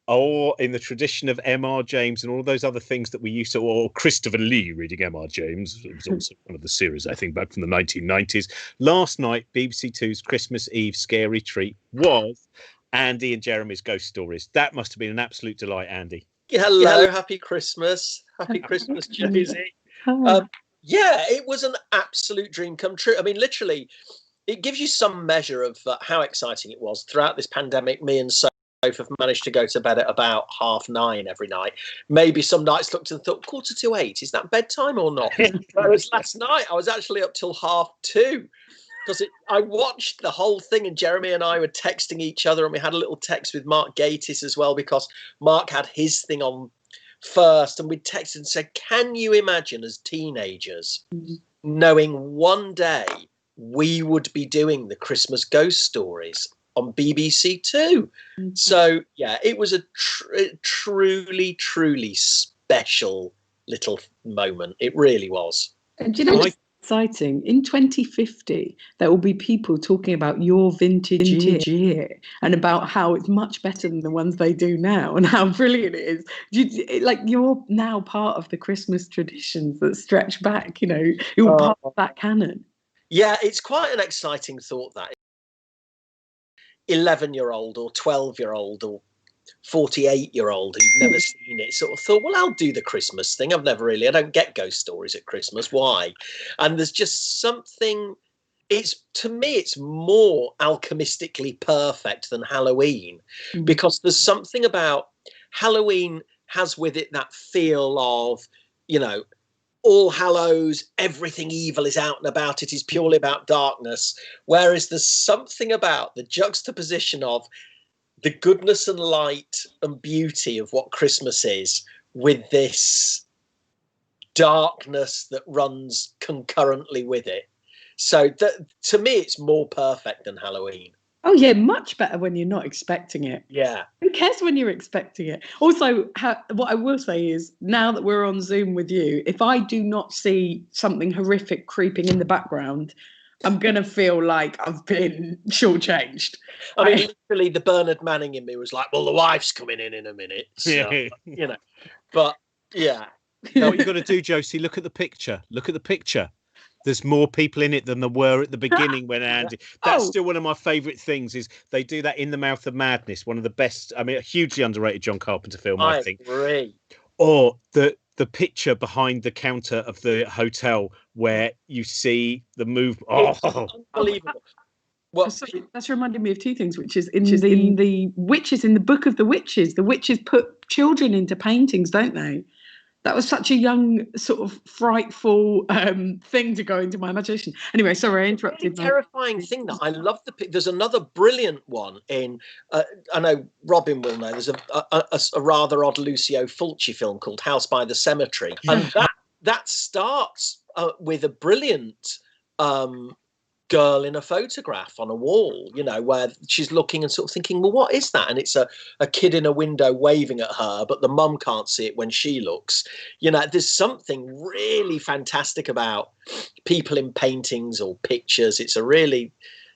in the tradition of M.R. James and all those other things that we used to, or Christopher Lee reading M.R. James, it was also one of the series, I think, back from the 1990s. Last night, BBC Two's Christmas Eve scary treat was Andy and Jeremy's ghost stories. That must have been an absolute delight, Andy. Hello, happy Christmas. Happy Christmas, Josie. Yeah, it was an absolute dream come true. I mean, literally, it gives you some measure of how exciting it was. Throughout this pandemic, me and Soph have managed to go to bed at about 9:30 every night. Maybe some nights looked and thought, 7:45, is that bedtime or not? Whereas last night, I was actually up till 2:30 because I watched the whole thing, and Jeremy and I were texting each other, and we had a little text with Mark Gatiss as well, because Mark had his thing on first, and we texted and said, can you imagine as teenagers knowing one day we would be doing the Christmas ghost stories on BBC Two? So yeah, it was a truly special little moment. It really was. And do you know what's exciting? In 2050, there will be people talking about your vintage year and about how it's much better than the ones they do now and how brilliant it is. Like, you're now part of the Christmas traditions that stretch back, you know, you're part of that canon. Yeah, it's quite an exciting thought, that 11-year-old or 12-year-old or 48-year-old who'd never seen it sort of thought, well, I'll do the Christmas thing. I don't get ghost stories at Christmas. Why? And there's just something, to me, it's more alchemistically perfect than Halloween, because there's something about Halloween has with it that feel of, you know, All Hallows, everything evil is out and about, it is purely about darkness. Whereas there's something about the juxtaposition of the goodness and light and beauty of what Christmas is with this darkness that runs concurrently with it. So to me, it's more perfect than Halloween. Oh yeah, much better when you're not expecting it. Yeah. Who cares when you're expecting it? Also, what I will say is, now that we're on Zoom with you, if I do not see something horrific creeping in the background, I'm going to feel like I've been shortchanged. I mean, literally, the Bernard Manning in me was like, well, the wife's coming in a minute. So, you know, but yeah. What you got to do, Josie, look at the picture. Look at the picture. There's more people in it than there were at the beginning when Andy... That's still one of my favourite things, is they do that in The Mouth of Madness, one of the best, I mean, a hugely underrated John Carpenter film, I think. I agree. Or the picture behind the counter of the hotel where you see the move. It's unbelievable. That's reminded me of two things, which is in the witches, in the Book of the Witches put children into paintings, don't they? That was such a young, sort of frightful thing to go into my imagination. Anyway, sorry, I interrupted. Really terrifying thing that I love. There's another brilliant one in. I know Robin will know. There's a rather odd Lucio Fulci film called House by the Cemetery, and that starts with a brilliant girl in a photograph on a wall, where she's looking and sort of thinking, well, what is that? And it's a kid in a window waving at her, but the mum can't see it when she looks. There's something really fantastic about people in paintings or pictures. It's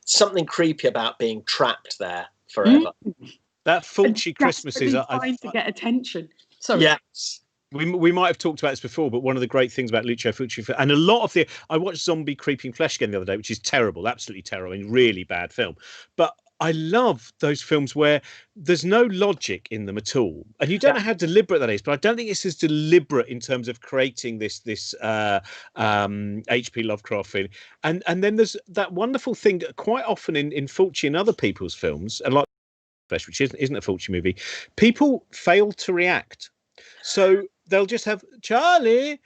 something creepy about being trapped there forever. That Fulci Christmas is trying to get attention. Sorry. Yes. We might have talked about this before, but one of the great things about Lucio Fulci, and a lot of I watched Zombie Creeping Flesh again the other day, which is terrible, absolutely terrible, and really bad film. But I love those films where there's no logic in them at all, and you don't know how deliberate that is. But I don't think it's as deliberate in terms of creating this H.P. Lovecraft film. And then there's that wonderful thing that quite often in Fulci and other people's films, and like Flesh, which isn't a Fulci movie, people fail to react. So they'll just have Charlie,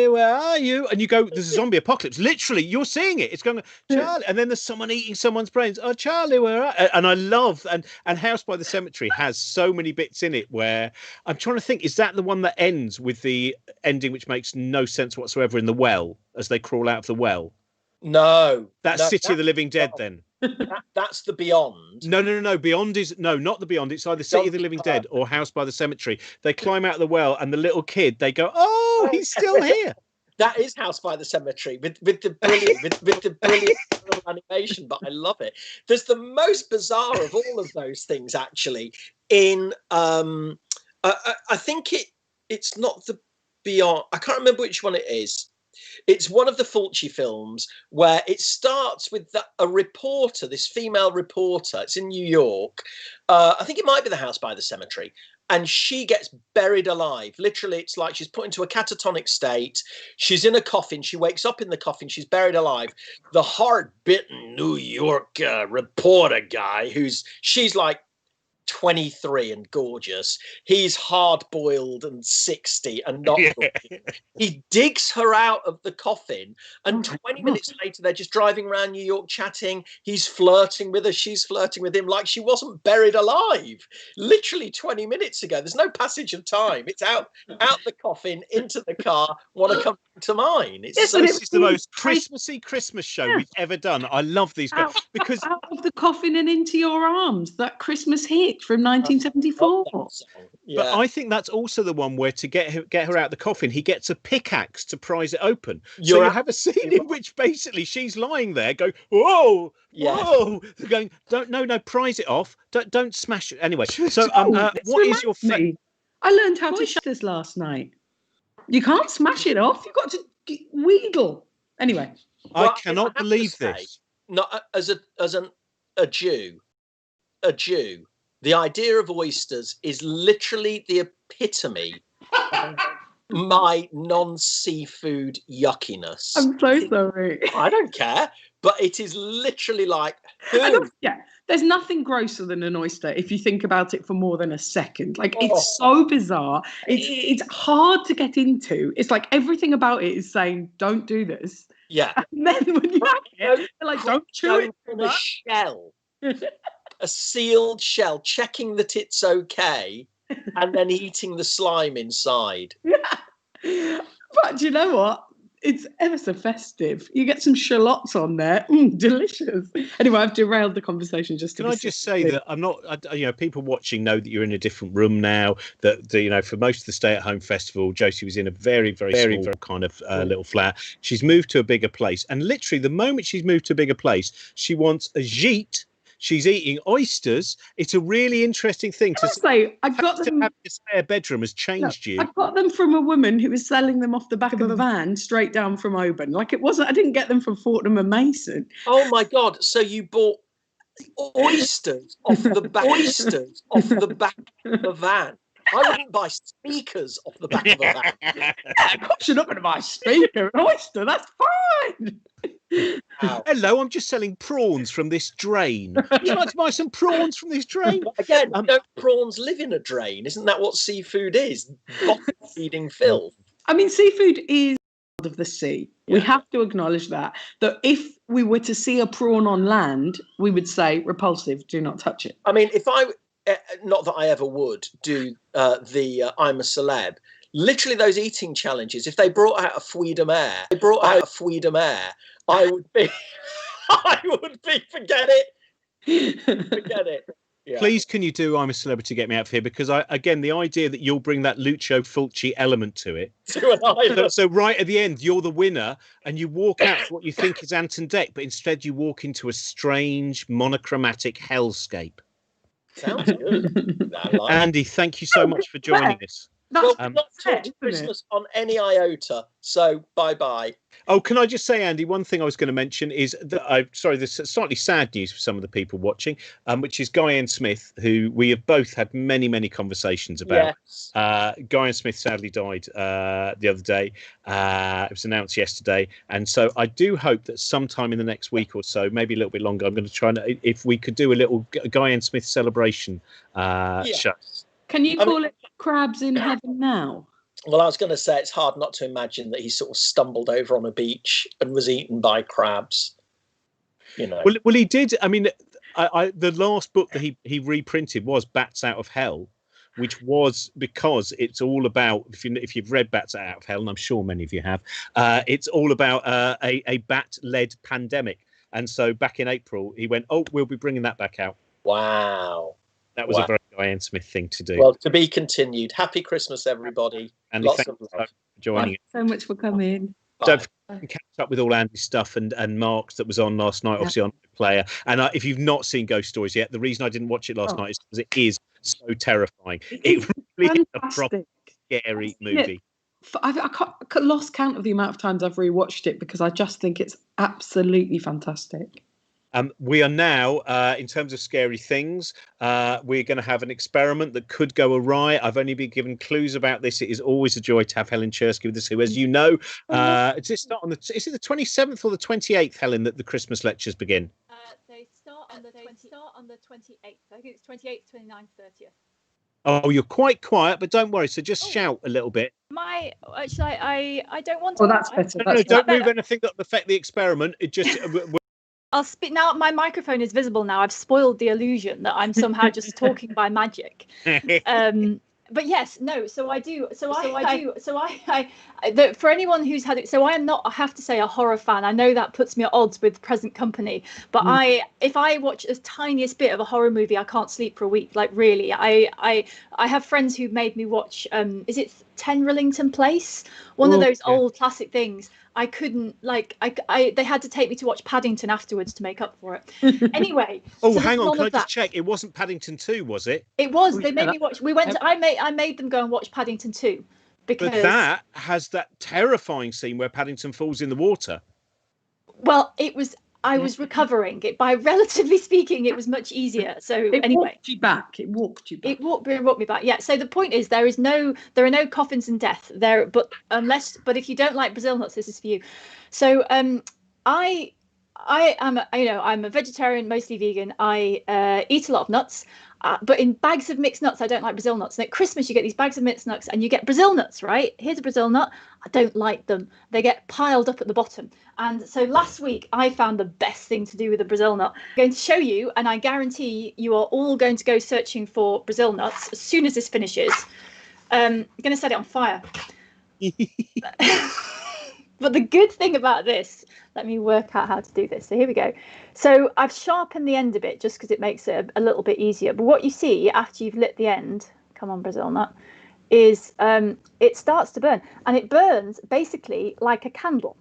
where are you? And you go, there's a zombie apocalypse. Literally, you're seeing it. It's going, Charlie, and then there's someone eating someone's brains. Oh, Charlie, where are you? And I love and House by the Cemetery has so many bits in it where I'm trying to think, is that the one that ends with the ending which makes no sense whatsoever in the well as they crawl out of the well? No, that's City of the Living Dead then. That's the Beyond. No. Beyond is not the Beyond. It's either City of the Living Dead or House by the Cemetery. They climb out of the well, and the little kid, they go, "Oh, he's still here." That is House by the Cemetery with the brilliant with the brilliant animation. But I love it. There's the most bizarre of all of those things actually. In I think it's not the Beyond. I can't remember which one it is. It's one of the Fulci films where it starts with a reporter, this female reporter. It's in New York. I think it might be the House by the Cemetery. And she gets buried alive. Literally, it's like she's put into a catatonic state. She's in a coffin. She wakes up in the coffin. She's buried alive. The hard-bitten New York reporter guy she's like 23 and gorgeous. He's hard-boiled and 60 and not looking. He digs her out of the coffin, and 20 minutes later they're just driving around New York chatting. He's flirting with her, she's flirting with him like she wasn't buried alive. Literally 20 minutes ago. There's no passage of time. It's out the coffin, into the car, want to come to mine. This is the most Christmassy Christmas show we've ever done. I love these because out of the coffin and into your arms, that Christmas hit from 1974. But I think that's also the one where to get her out the coffin, he gets a pickaxe to prise it open. So you have a scene in which basically she's lying there going, whoa, going, no, prise it off. Don't smash it. Anyway, so what is your favorite? I learned how to shut this last night. You can't smash it off. You've got to wheedle. Anyway. I cannot believe this. Not as a Jew, the idea of oysters is literally the epitome of my non-seafood yuckiness. I'm so sorry. I don't care, but it is literally like, there's nothing grosser than an oyster if you think about it for more than a second. Like, it's so bizarre. It's hard to get into. It's like everything about it is saying, don't do this. Yeah. And then when you have it, they're like, don't chew it. In a shell. A sealed shell, checking that it's okay, and then eating the slime inside. Yeah. But do you know what? It's ever so festive. You get some shallots on there. Delicious. Anyway, I've derailed the conversation just to. Can I just say that I'm not, people watching know that you're in a different room now, that, for most of the Stay at Home Festival, Josie was in a very, very small kind of little flat. She's moved to a bigger place. And literally the moment she's moved to a bigger place, she wants a gîte. She's eating oysters. It's a really interesting thing to say. I got them. Having a spare bedroom has changed you. I got them from a woman who was selling them off the back of a van straight down from Oban. Like, it wasn't. I didn't get them from Fortnum and Mason. Oh my God! So you bought oysters off the back of the van? I wouldn't buy speakers off the back of a van. Of course, you're not going to buy a speaker and oyster. That's fine. Wow. Hello, I'm just selling prawns from this drain. Would you like to buy some prawns from this drain? Again, don't prawns live in a drain? Isn't that what seafood is? Bottom feeding filth. I mean, seafood is of the sea. We have to acknowledge that if we were to see a prawn on land, we would say repulsive, do not touch it. I mean, if I, not that I ever would do the I'm a celeb, literally those eating challenges, if they brought out a Freedom Air, I would be, forget it. Yeah. Please, can you do I'm a Celebrity, get me out of here? Because again, the idea that you'll bring that Lucio Fulci element to it. So right at the end, you're the winner, and you walk out to what you think is Anton Deck, but instead you walk into a strange monochromatic hellscape. Sounds good. Andy, thank you so much for joining us. Well, not talk to Christmas on any iota, so bye-bye. Oh, can I just say, Andy, one thing I was going to mention is that there's slightly sad news for some of the people watching, which is Guy and Smith, who we have both had many, many conversations about. Yes. Guy and Smith sadly died the other day. It was announced yesterday. And so I do hope that sometime in the next week or so, maybe a little bit longer, I'm going to try and, if we could do a little Guy and Smith celebration show. Can you call it Crabs in Heaven now? Well, I was going to say it's hard not to imagine that he sort of stumbled over on a beach and was eaten by crabs. You know. Well, he did. I mean, the last book that he reprinted was Bats Out of Hell, which was because it's all about, if you've read Bats Out of Hell, and I'm sure many of you have, it's all about a bat-led pandemic. And so back in April, he went, we'll be bringing that back out. Wow. That was a very Guy Smith thing to do. Well, to be continued. Happy Christmas, everybody. Andy, lots thank of you love. for joining us. So much for coming. Don't forget to catch up with all Andy's stuff and Mark's that was on last night, obviously on Player. And if you've not seen Ghost Stories yet, the reason I didn't watch it last night is because it is so terrifying. It really is a proper scary movie. I lost count of the amount of times I've rewatched it because I just think it's absolutely fantastic. We are now, in terms of scary things, we're going to have an experiment that could go awry. I've only been given clues about this. It is always a joy to have Helen Czerski with us, who, as you know, is it the 27th or the 28th, Helen, that the Christmas lectures begin? They start on the 28th. I think it's 28th, 29th, 30th. Oh, you're quite quiet, but don't worry. So just shout a little bit. I don't want to. Oh, that's better. No, don't move anything that will affect the experiment. It just... I'll spit now. My microphone is visible now. I've spoiled the illusion that I'm somehow just talking by magic. But yes, no. So I do. For anyone who's had it. So I am not. I have to say, a horror fan. I know that puts me at odds with present company. But if I watch the tiniest bit of a horror movie, I can't sleep for a week. Like really, I have friends who made me watch. Is it 10 Rillington Place? One of those old classic things. I couldn't they had to take me to watch Paddington afterwards to make up for it. Anyway. Oh, so hang on. Can I just check? It wasn't Paddington 2, was it? It was. They made me watch. I made them go and watch Paddington 2 because. But that has that terrifying scene where Paddington falls in the water. Well, it was. I was recovering it. By relatively speaking, it was much easier. So it anyway, walked you back. It walked me back. Yeah. So the point is, there are no coffins and death there. But if you don't like Brazil nuts, this is for you. So I am I'm a vegetarian, mostly vegan. I eat a lot of nuts. But in bags of mixed nuts, I don't like Brazil nuts. And at Christmas, you get these bags of mixed nuts and you get Brazil nuts, right? Here's a Brazil nut. I don't like them. They get piled up at the bottom. And so last week, I found the best thing to do with a Brazil nut. I'm going to show you, and I guarantee you are all going to go searching for Brazil nuts as soon as this finishes. I'm going to set it on fire. But the good thing about this, let me work out how to do this. So here we go. So I've sharpened the end a bit just because it makes it a little bit easier. But what you see after you've lit the end, come on, Brazil nut, is it starts to burn. And it burns basically like a candle.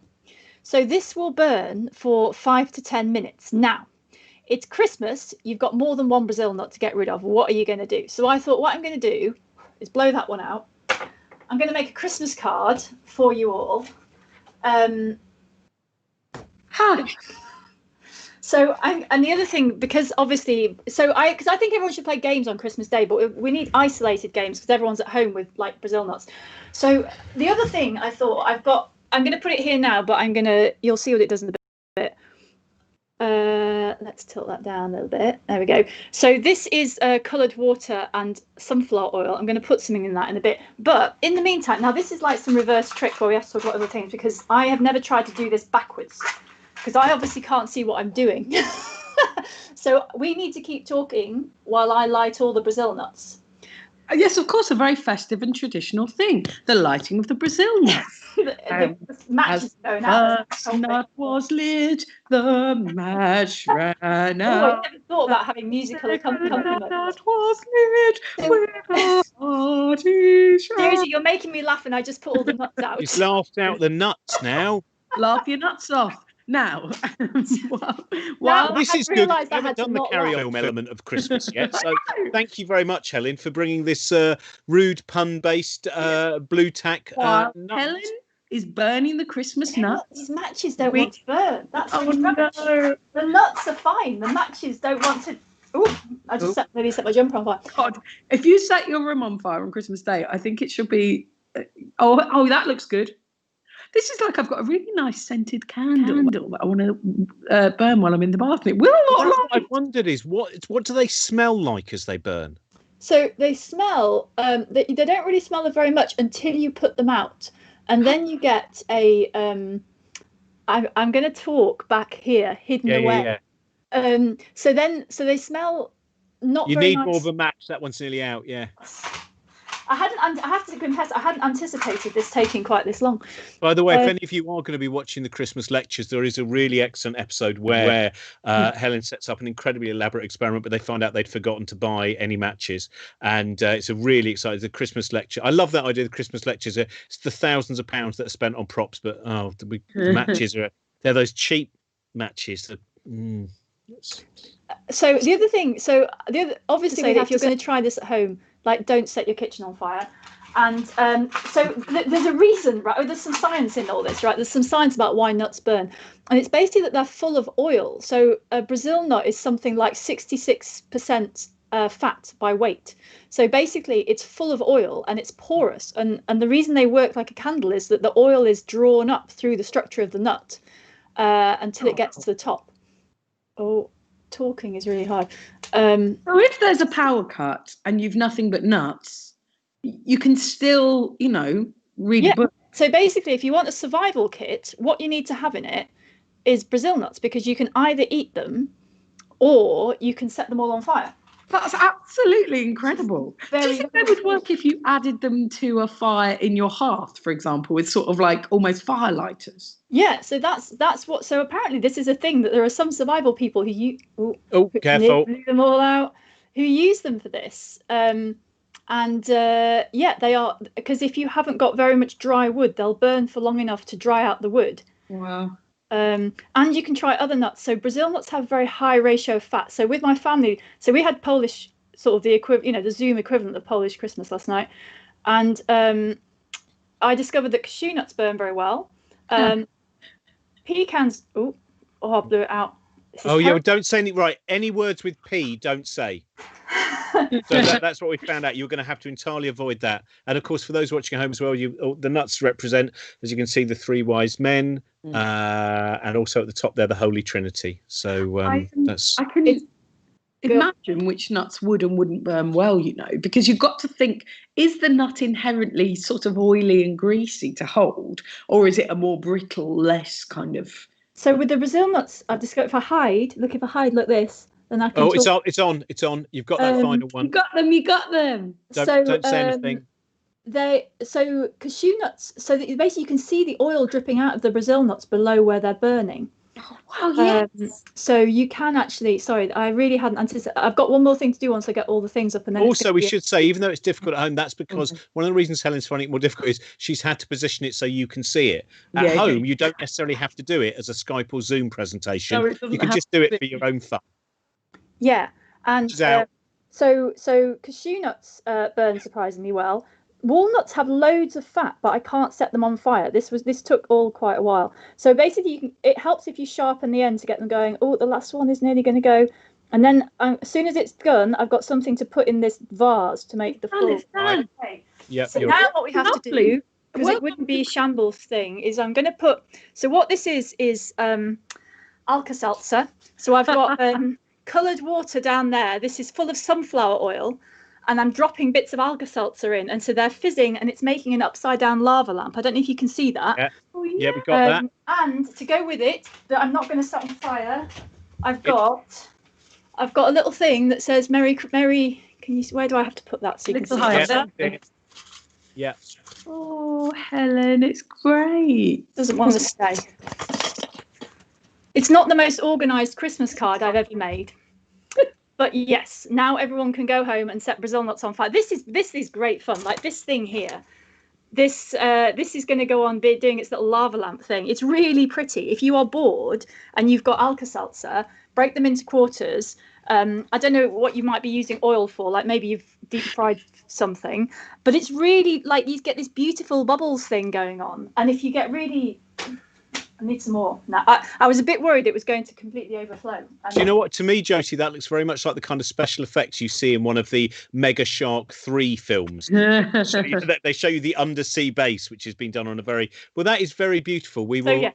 So this will burn for 5 to 10 minutes. Now, it's Christmas. You've got more than one Brazil nut to get rid of. What are you going to do? So I thought what I'm going to do is blow that one out. I'm going to make a Christmas card for you all. So So, and the other thing, because obviously, because I think everyone should play games on Christmas Day, but we need isolated games because everyone's at home with like Brazil nuts. So the other thing I thought I'm going to put it here now, but you'll see what it does in a bit. Let's tilt that down a little bit. There we go. So this is coloured water and sunflower oil. I'm going to put something in that in a bit. But in the meantime, now this is like some reverse trick where we have to talk about other things because I have never tried to do this backwards. Because I obviously can't see what I'm doing. So we need to keep talking while I light all the Brazil nuts. Yes, of course, a very festive and traditional thing. The lighting of the Brazil nuts. the matches going out. The nut was lit, the match ran out. I never thought about having musical accompaniment. The nut was lit with a party shout. Seriously, you're making me laugh and I just put all the nuts out. He's laughed out the nuts now. Laugh your nuts off. Now, this is good. I haven't done the carry-on element of Christmas yet, so thank you very much, Helen, for bringing this rude pun-based blue tack. Helen is burning the Christmas nuts. These matches don't want to burn. That's no. The nuts are fine. The matches don't want to. Oh, I just nearly set my jumper on fire. God, if you set your room on fire on Christmas Day, I think it should be. Oh, that looks good. This is like I've got a really nice scented candle that I want to burn while I'm in the bathroom. What I wondered is what do they smell like as they burn? So they smell. They don't really smell very much until you put them out, and then you get a. I'm going to talk back here, hidden away. Yeah. So they smell not. You very need nice. more of a match. That one's nearly out. Yeah. I have to confess, I hadn't anticipated this taking quite this long. By the way, if any of you are going to be watching the Christmas lectures, there is a really excellent episode where Helen sets up an incredibly elaborate experiment, but they find out they'd forgotten to buy any matches. And it's a really exciting Christmas lecture. I love that idea. The Christmas lectures, it's the thousands of pounds that are spent on props, but the matches they're those cheap matches. So the other thing, obviously, if you're going to try this at home, like don't set your kitchen on fire. And so there's a reason, right? There's some science in all this, right? There's some science about why nuts burn. And it's basically that they're full of oil. So a Brazil nut is something like 66% fat by weight. So basically it's full of oil and it's porous. And the reason they work like a candle is that the oil is drawn up through the structure of the nut until it gets to the top. Oh, talking is really hard. So if there's a power cut and you've nothing but nuts, you can still, read a book. So basically, if you want a survival kit, what you need to have in it is Brazil nuts, because you can either eat them or you can set them all on fire. That's absolutely incredible. Do you think they would work if you added them to a fire in your hearth, for example, with sort of like almost fire lighters? Yeah, so that's what. So apparently, this is a thing that there are some survival people who careful, blew them all out, who use them for this. They are, because if you haven't got very much dry wood, they'll burn for long enough to dry out the wood. Wow. And you can try other nuts. So Brazil nuts have very high ratio of fat. So with my family, so we had Polish, sort of the equivalent, the Zoom equivalent of Polish Christmas last night. And I discovered that cashew nuts burn very well. Pecans, I blew it out. Don't say anything. Right, any words with P, don't say. So that's what we found out. You're going to have to entirely avoid that. And of course, for those watching at home as well, the nuts represent, as you can see, the three wise men, and also at the top there, the Holy Trinity. So I can imagine which nuts would and wouldn't burn well, because you've got to think: is the nut inherently sort of oily and greasy to hold, or is it a more brittle, less kind of? So with the Brazil nuts, I've discovered if I hide like this. Then I can it's on. You've got that final one. You got them. Don't say anything. So cashew nuts. So that basically you can see the oil dripping out of the Brazil nuts below where they're burning. Oh wow! Yes. So you can actually. Sorry, I really hadn't anticipated. I've got one more thing to do once I get all the things up. And then also, we should say, even though it's difficult at home, that's because one of the reasons Helen's finding it more difficult is she's had to position it so you can see it. At home, you don't necessarily have to do it as a Skype or Zoom presentation. You can just do it for your own fun. Yeah, and so cashew nuts burn surprisingly well. walnuts have loads of fat, but I can't set them on fire. This took all quite a while. So basically, it helps if you sharpen the end to get them going. Oh, the last one is nearly going to go. And then as soon as it's done, I've got something to put in this vase to make the full. Right. Okay. Yep, So now what we have to do, because it wouldn't be a shambles thing, is I'm going to put. So what this is Alka-Seltzer. So I've got coloured water down there. This is full of sunflower oil, and I'm dropping bits of Alka-Seltzer in, and so they're fizzing, and it's making an upside down lava lamp. I don't know if you can see that. Yeah, yeah, we got that. And to go with it, that I'm not going to set on fire. I've got a little thing that says Merry. Can you? Where do I have to put that? So you can see. Yeah. Oh, Helen, it's great. Doesn't want to stay. It's not the most organised Christmas card I've ever made. But yes, now everyone can go home and set Brazil nuts on fire. This is great fun. Like this thing here. This is going to go on doing its little lava lamp thing. It's really pretty. If you are bored and you've got Alka-Seltzer, break them into quarters. I don't know what you might be using oil for, like maybe you've deep fried something, but it's really like you get this beautiful bubbles thing going on. And if you get really, I need some more. Now, I was a bit worried it was going to completely overflow. Do you know what? To me, Josie, that looks very much like the kind of special effects you see in one of the Mega Shark 3 films. They show you the undersea base, which has been done on a very well. That is very beautiful. We will.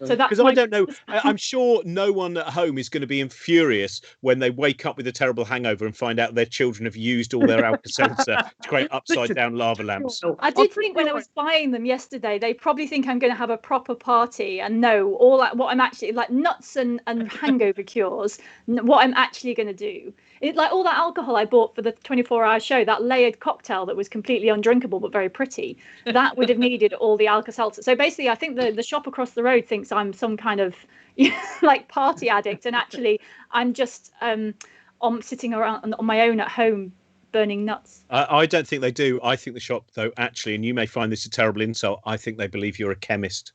So that's because I don't know. I'm sure no one at home is going to be furious when they wake up with a terrible hangover and find out their children have used all their Alka-Seltzer to create upside down lava lamps. I did think when I was buying them yesterday, they probably think I'm going to have a proper party. And no, what I'm actually like nuts and hangover cures. What I'm actually going to do, like all that alcohol I bought for the 24-hour show, that layered cocktail that was completely undrinkable but very pretty, that would have needed all the Alka-Seltzer. So basically, I think the shop across the road thinks I'm some kind of like party addict, and actually I'm just sitting around on my own at home burning nuts. I don't think they do. I think the shop, though, actually, and you may find this a terrible insult, I think they believe you're a chemist.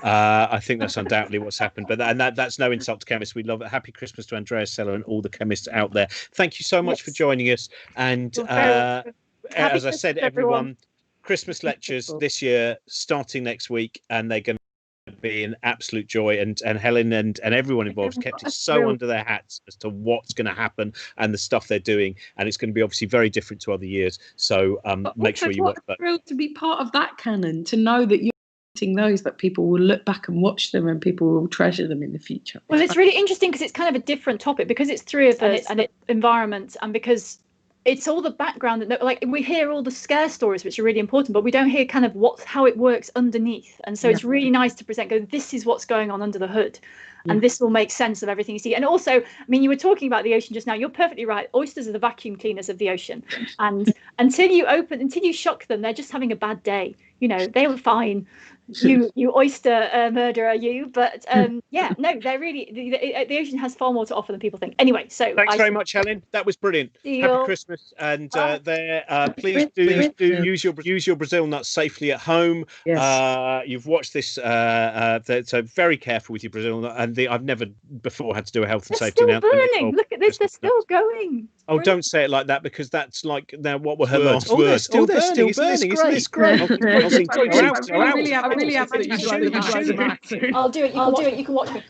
I think that's undoubtedly what's happened. But that's no insult to chemists. We love it. Happy Christmas to Andrea Seller and all the chemists out there. Thank you so much for joining us. And as I said, everyone, Christmas lectures this year starting next week, and they're going to be an absolute joy, and Helen and everyone involved kept it so under their hats as to what's going to happen and the stuff they're doing, and it's going to be obviously very different to other years, so make sure you watch that. Thrilled to be part of that canon, to know that you're those, that people will look back and watch them and people will treasure them in the future. Well, it's really interesting because it's kind of a different topic, because it's three of us and it's environment, and because it's all the background that, like, we hear all the scare stories, which are really important, but we don't hear kind of how it works underneath. And so it's really nice to present, this is what's going on under the hood. And this will make sense of everything you see. And also, I mean, you were talking about the ocean just now. You're perfectly right. Oysters are the vacuum cleaners of the ocean. And until you shock them, they're just having a bad day. You know, they were fine. You oyster murderer, you. But they're really, the ocean has far more to offer than people think. Anyway, so thanks very much, Helen. That was brilliant. Happy Christmas, and please do use your Brazil nuts safely at home. Yes. You've watched this, so very careful with your Brazil nut. And I've never before had to do a health and safety announcement. They're still burning. Look at this. They're still going. Oh, don't say it like that, because that's like, now what were her last words? They're still burning. Isn't this great? I'll do it. You can watch me.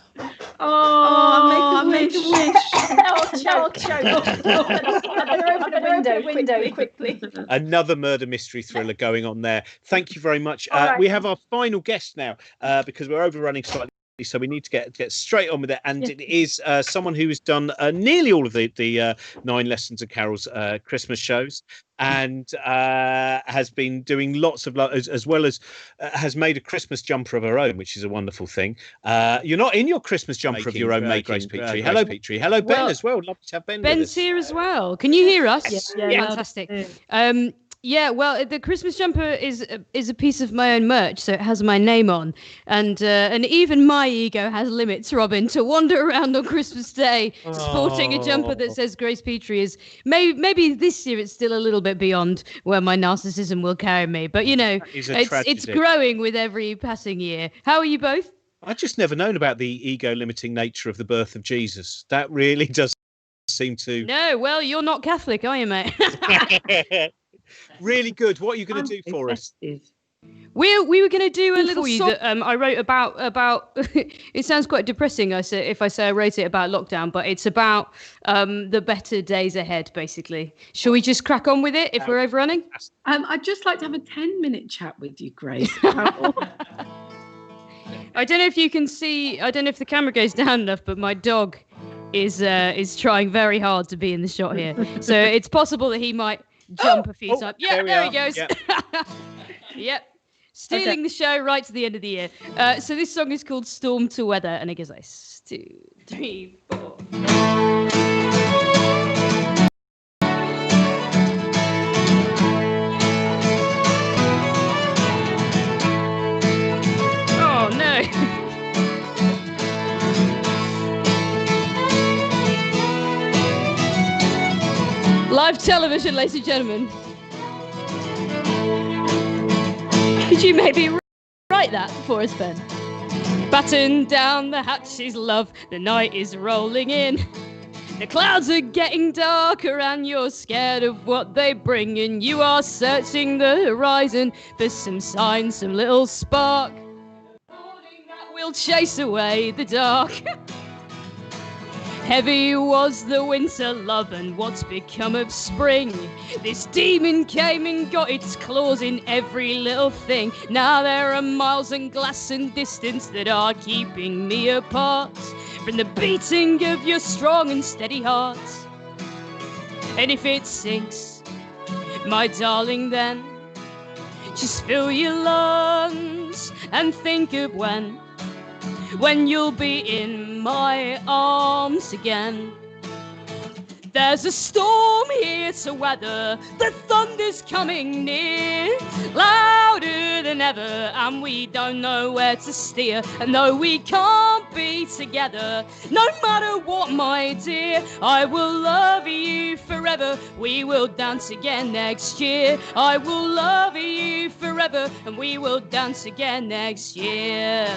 Oh, make a wish. No, open a window quickly. Another murder mystery thriller going on there. Thank you very much. Right. We have our final guest now, because we're overrunning slightly, so we need to get straight on with it. And it is someone who has done nearly all of the 9 Lessons and Carols Christmas shows, and has been doing lots of, as well as has made a Christmas jumper of her own, which is a wonderful thing. You're not in your Christmas jumper of your own making, Grace Petrie. Hello, Petrie. Hello, Ben, as well. Lovely to have Ben. Ben's here as well. Can you hear us? Yeah. Fantastic. Yeah, well, the Christmas jumper is a piece of my own merch, so it has my name on, and even my ego has limits, Robin. To wander around on Christmas Day sporting a jumper that says Grace Petrie is maybe this year it's still a little bit beyond where my narcissism will carry me, but you know, it's growing with every passing year. How are you both? I just never known about the ego limiting nature of the birth of Jesus. That really does seem to. No, well, you're not Catholic, are you, mate? Really good. What are you going to do for us? We were going to do a little song that I wrote about. It sounds quite depressing. I say I wrote it about lockdown, but it's about the better days ahead. Basically, shall we just crack on with it if we're overrunning? I'd just like to have a 10-minute chat with you, Grace. I don't know if you can see. I don't know if the camera goes down enough, but my dog is trying very hard to be in the shot here. So it's possible that he might jump a few times. Yeah, there he goes. Yep. Yep. Stealing the show right to the end of the year. So this song is called Storm to Weather, and it goes like 2, 3, 4. Oh no. Live television, ladies and gentlemen. Could you maybe write that for us, Ben? Batten down the hatches, love, the night is rolling in. The clouds are getting darker and you're scared of what they bring, and you are searching the horizon for some sign, some little spark. Morning that will chase away the dark. Heavy was the winter, love, and what's become of spring? This demon came and got its claws in every little thing. Now there are miles and glass and distance that are keeping me apart from the beating of your strong and steady heart. And if it sinks, my darling, then just fill your lungs and think of when you'll be in my arms again. There's a storm here to weather, the thunder's coming near, louder than ever, and we don't know where to steer. And though we can't be together, no matter what, my dear, I will love you forever. We will dance again next year. I will love you forever, and we will dance again next year.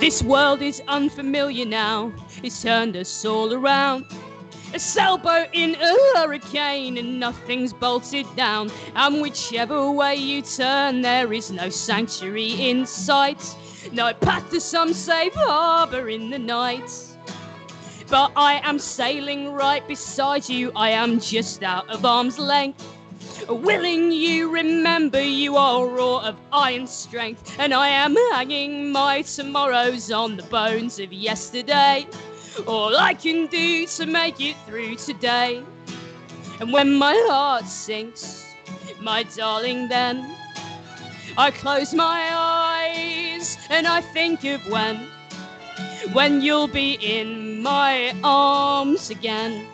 This world is unfamiliar now, it's turned us all around. A sailboat in a hurricane and nothing's bolted down. And whichever way you turn, there is no sanctuary in sight. No path to some safe harbour in the night. But I am sailing right beside you, I am just out of arm's length. Willing you remember you are raw of iron strength, and I am hanging my tomorrows on the bones of yesterday. All I can do to make it through today. And when my heart sinks, my darling, then I close my eyes and I think of when you'll be in my arms again.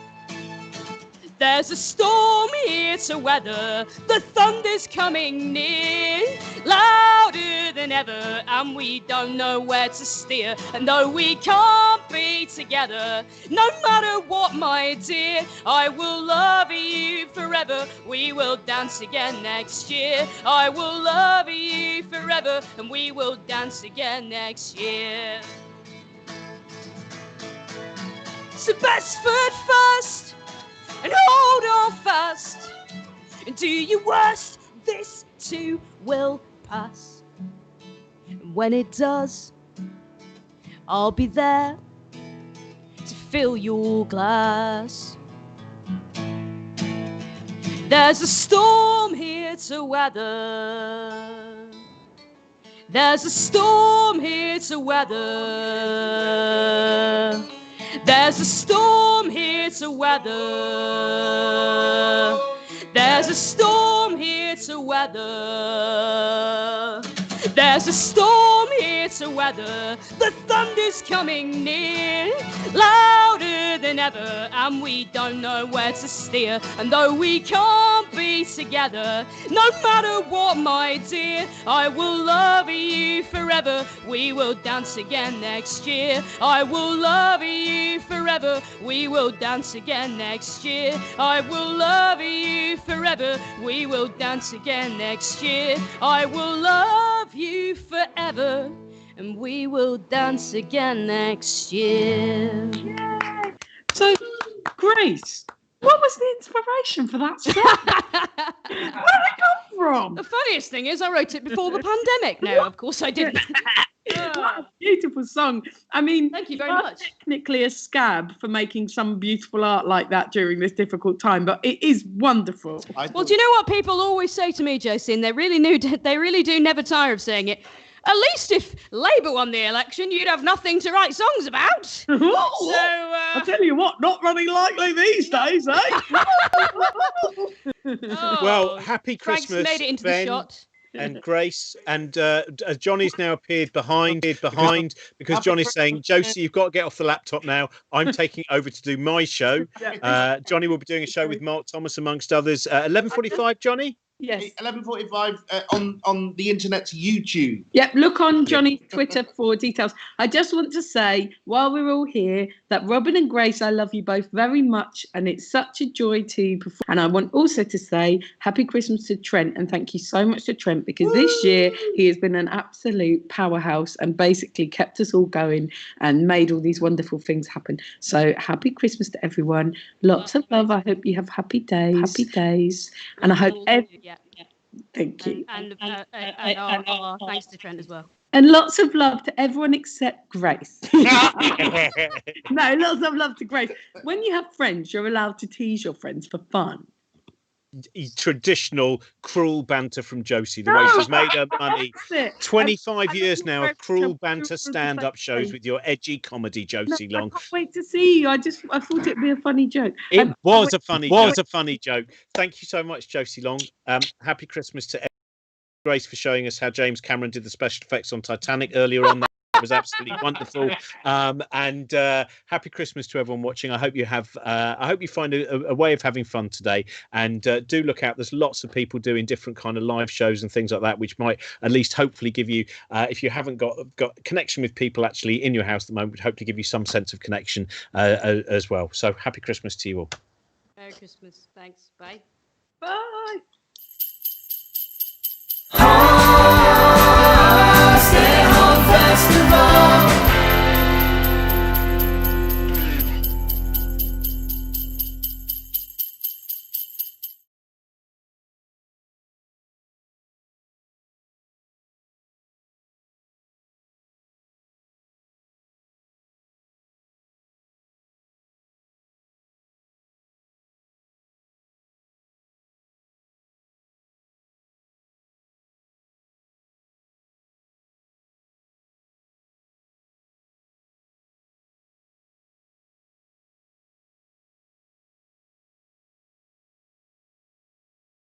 There's a storm here to weather, the thunder's coming near, louder than ever, and we don't know where to steer. And though we can't be together, no matter what, my dear, I will love you forever. We will dance again next year. I will love you forever, and we will dance again next year. So best foot first, and hold on fast, and do your worst, this too will pass. And when it does, I'll be there to fill your glass. There's a storm here to weather. There's a storm here to weather. There's a storm here to weather. There's a storm here to weather. There's a storm here to weather. The thunder's coming near, louder than ever, and we don't know where to steer. And though we can't be together, no matter what, my dear, I will love you forever. We will dance again next year. I will love you forever. We will dance again next year. I will love you forever. We will dance again next year. I will love you forever, and we will dance again next year. Yay. So, Grace, what was the inspiration for that song? Where did it come from? The funniest thing is I wrote it before the pandemic. No, of course I didn't. What a beautiful song. I mean, Thank you very much. Technically a scab for making some beautiful art like that during this difficult time, but it is wonderful. Well, do you know what people always say to me, Josie? And they really do never tire of saying it. At least if Labour won the election, you'd have nothing to write songs about. So, I'll tell you what, not running likely these days, eh? Well, happy Christmas, Frank's made it into Ben the shot. and Grace, and Johnny's now appeared behind because Johnny's saying, Josie, you've got to get off the laptop now. I'm taking over to do my show. Johnny will be doing a show with Mark Thomas amongst others. 11:45, Johnny. Yes. 11:45 on the internet's YouTube. Yep, look on Johnny's Twitter for details. I just want to say, while we're all here, that Robin and Grace, I love you both very much, and it's such a joy to perform. And I want also to say happy Christmas to Trent, and thank you so much to Trent, because this year he has been an absolute powerhouse and basically kept us all going and made all these wonderful things happen. So happy Christmas to everyone. Lots of love. I hope you have happy days. And I hope thank you. And thanks to Trent as well. And lots of love to everyone except Grace. No, lots of love to Grace. When you have friends, you're allowed to tease your friends for fun. Traditional cruel banter from Josie, the way she's made her money. 25 years now of cruel banter stand-up shows with your edgy comedy, Josie Long. I can't wait to see you. I thought it'd be a funny joke. It was a funny joke. Thank you so much, Josie Long. Happy Christmas to Grace for showing us how James Cameron did the special effects on Titanic earlier on. That was absolutely wonderful. And happy Christmas to everyone watching. I hope you find a way of having fun today. And do look out. There's lots of people doing different kind of live shows and things like that, which might at least hopefully give you, if you haven't got connection with people actually in your house at the moment, hope to give you some sense of connection as well. So happy Christmas to you all. Merry Christmas. Thanks. Bye. Bye.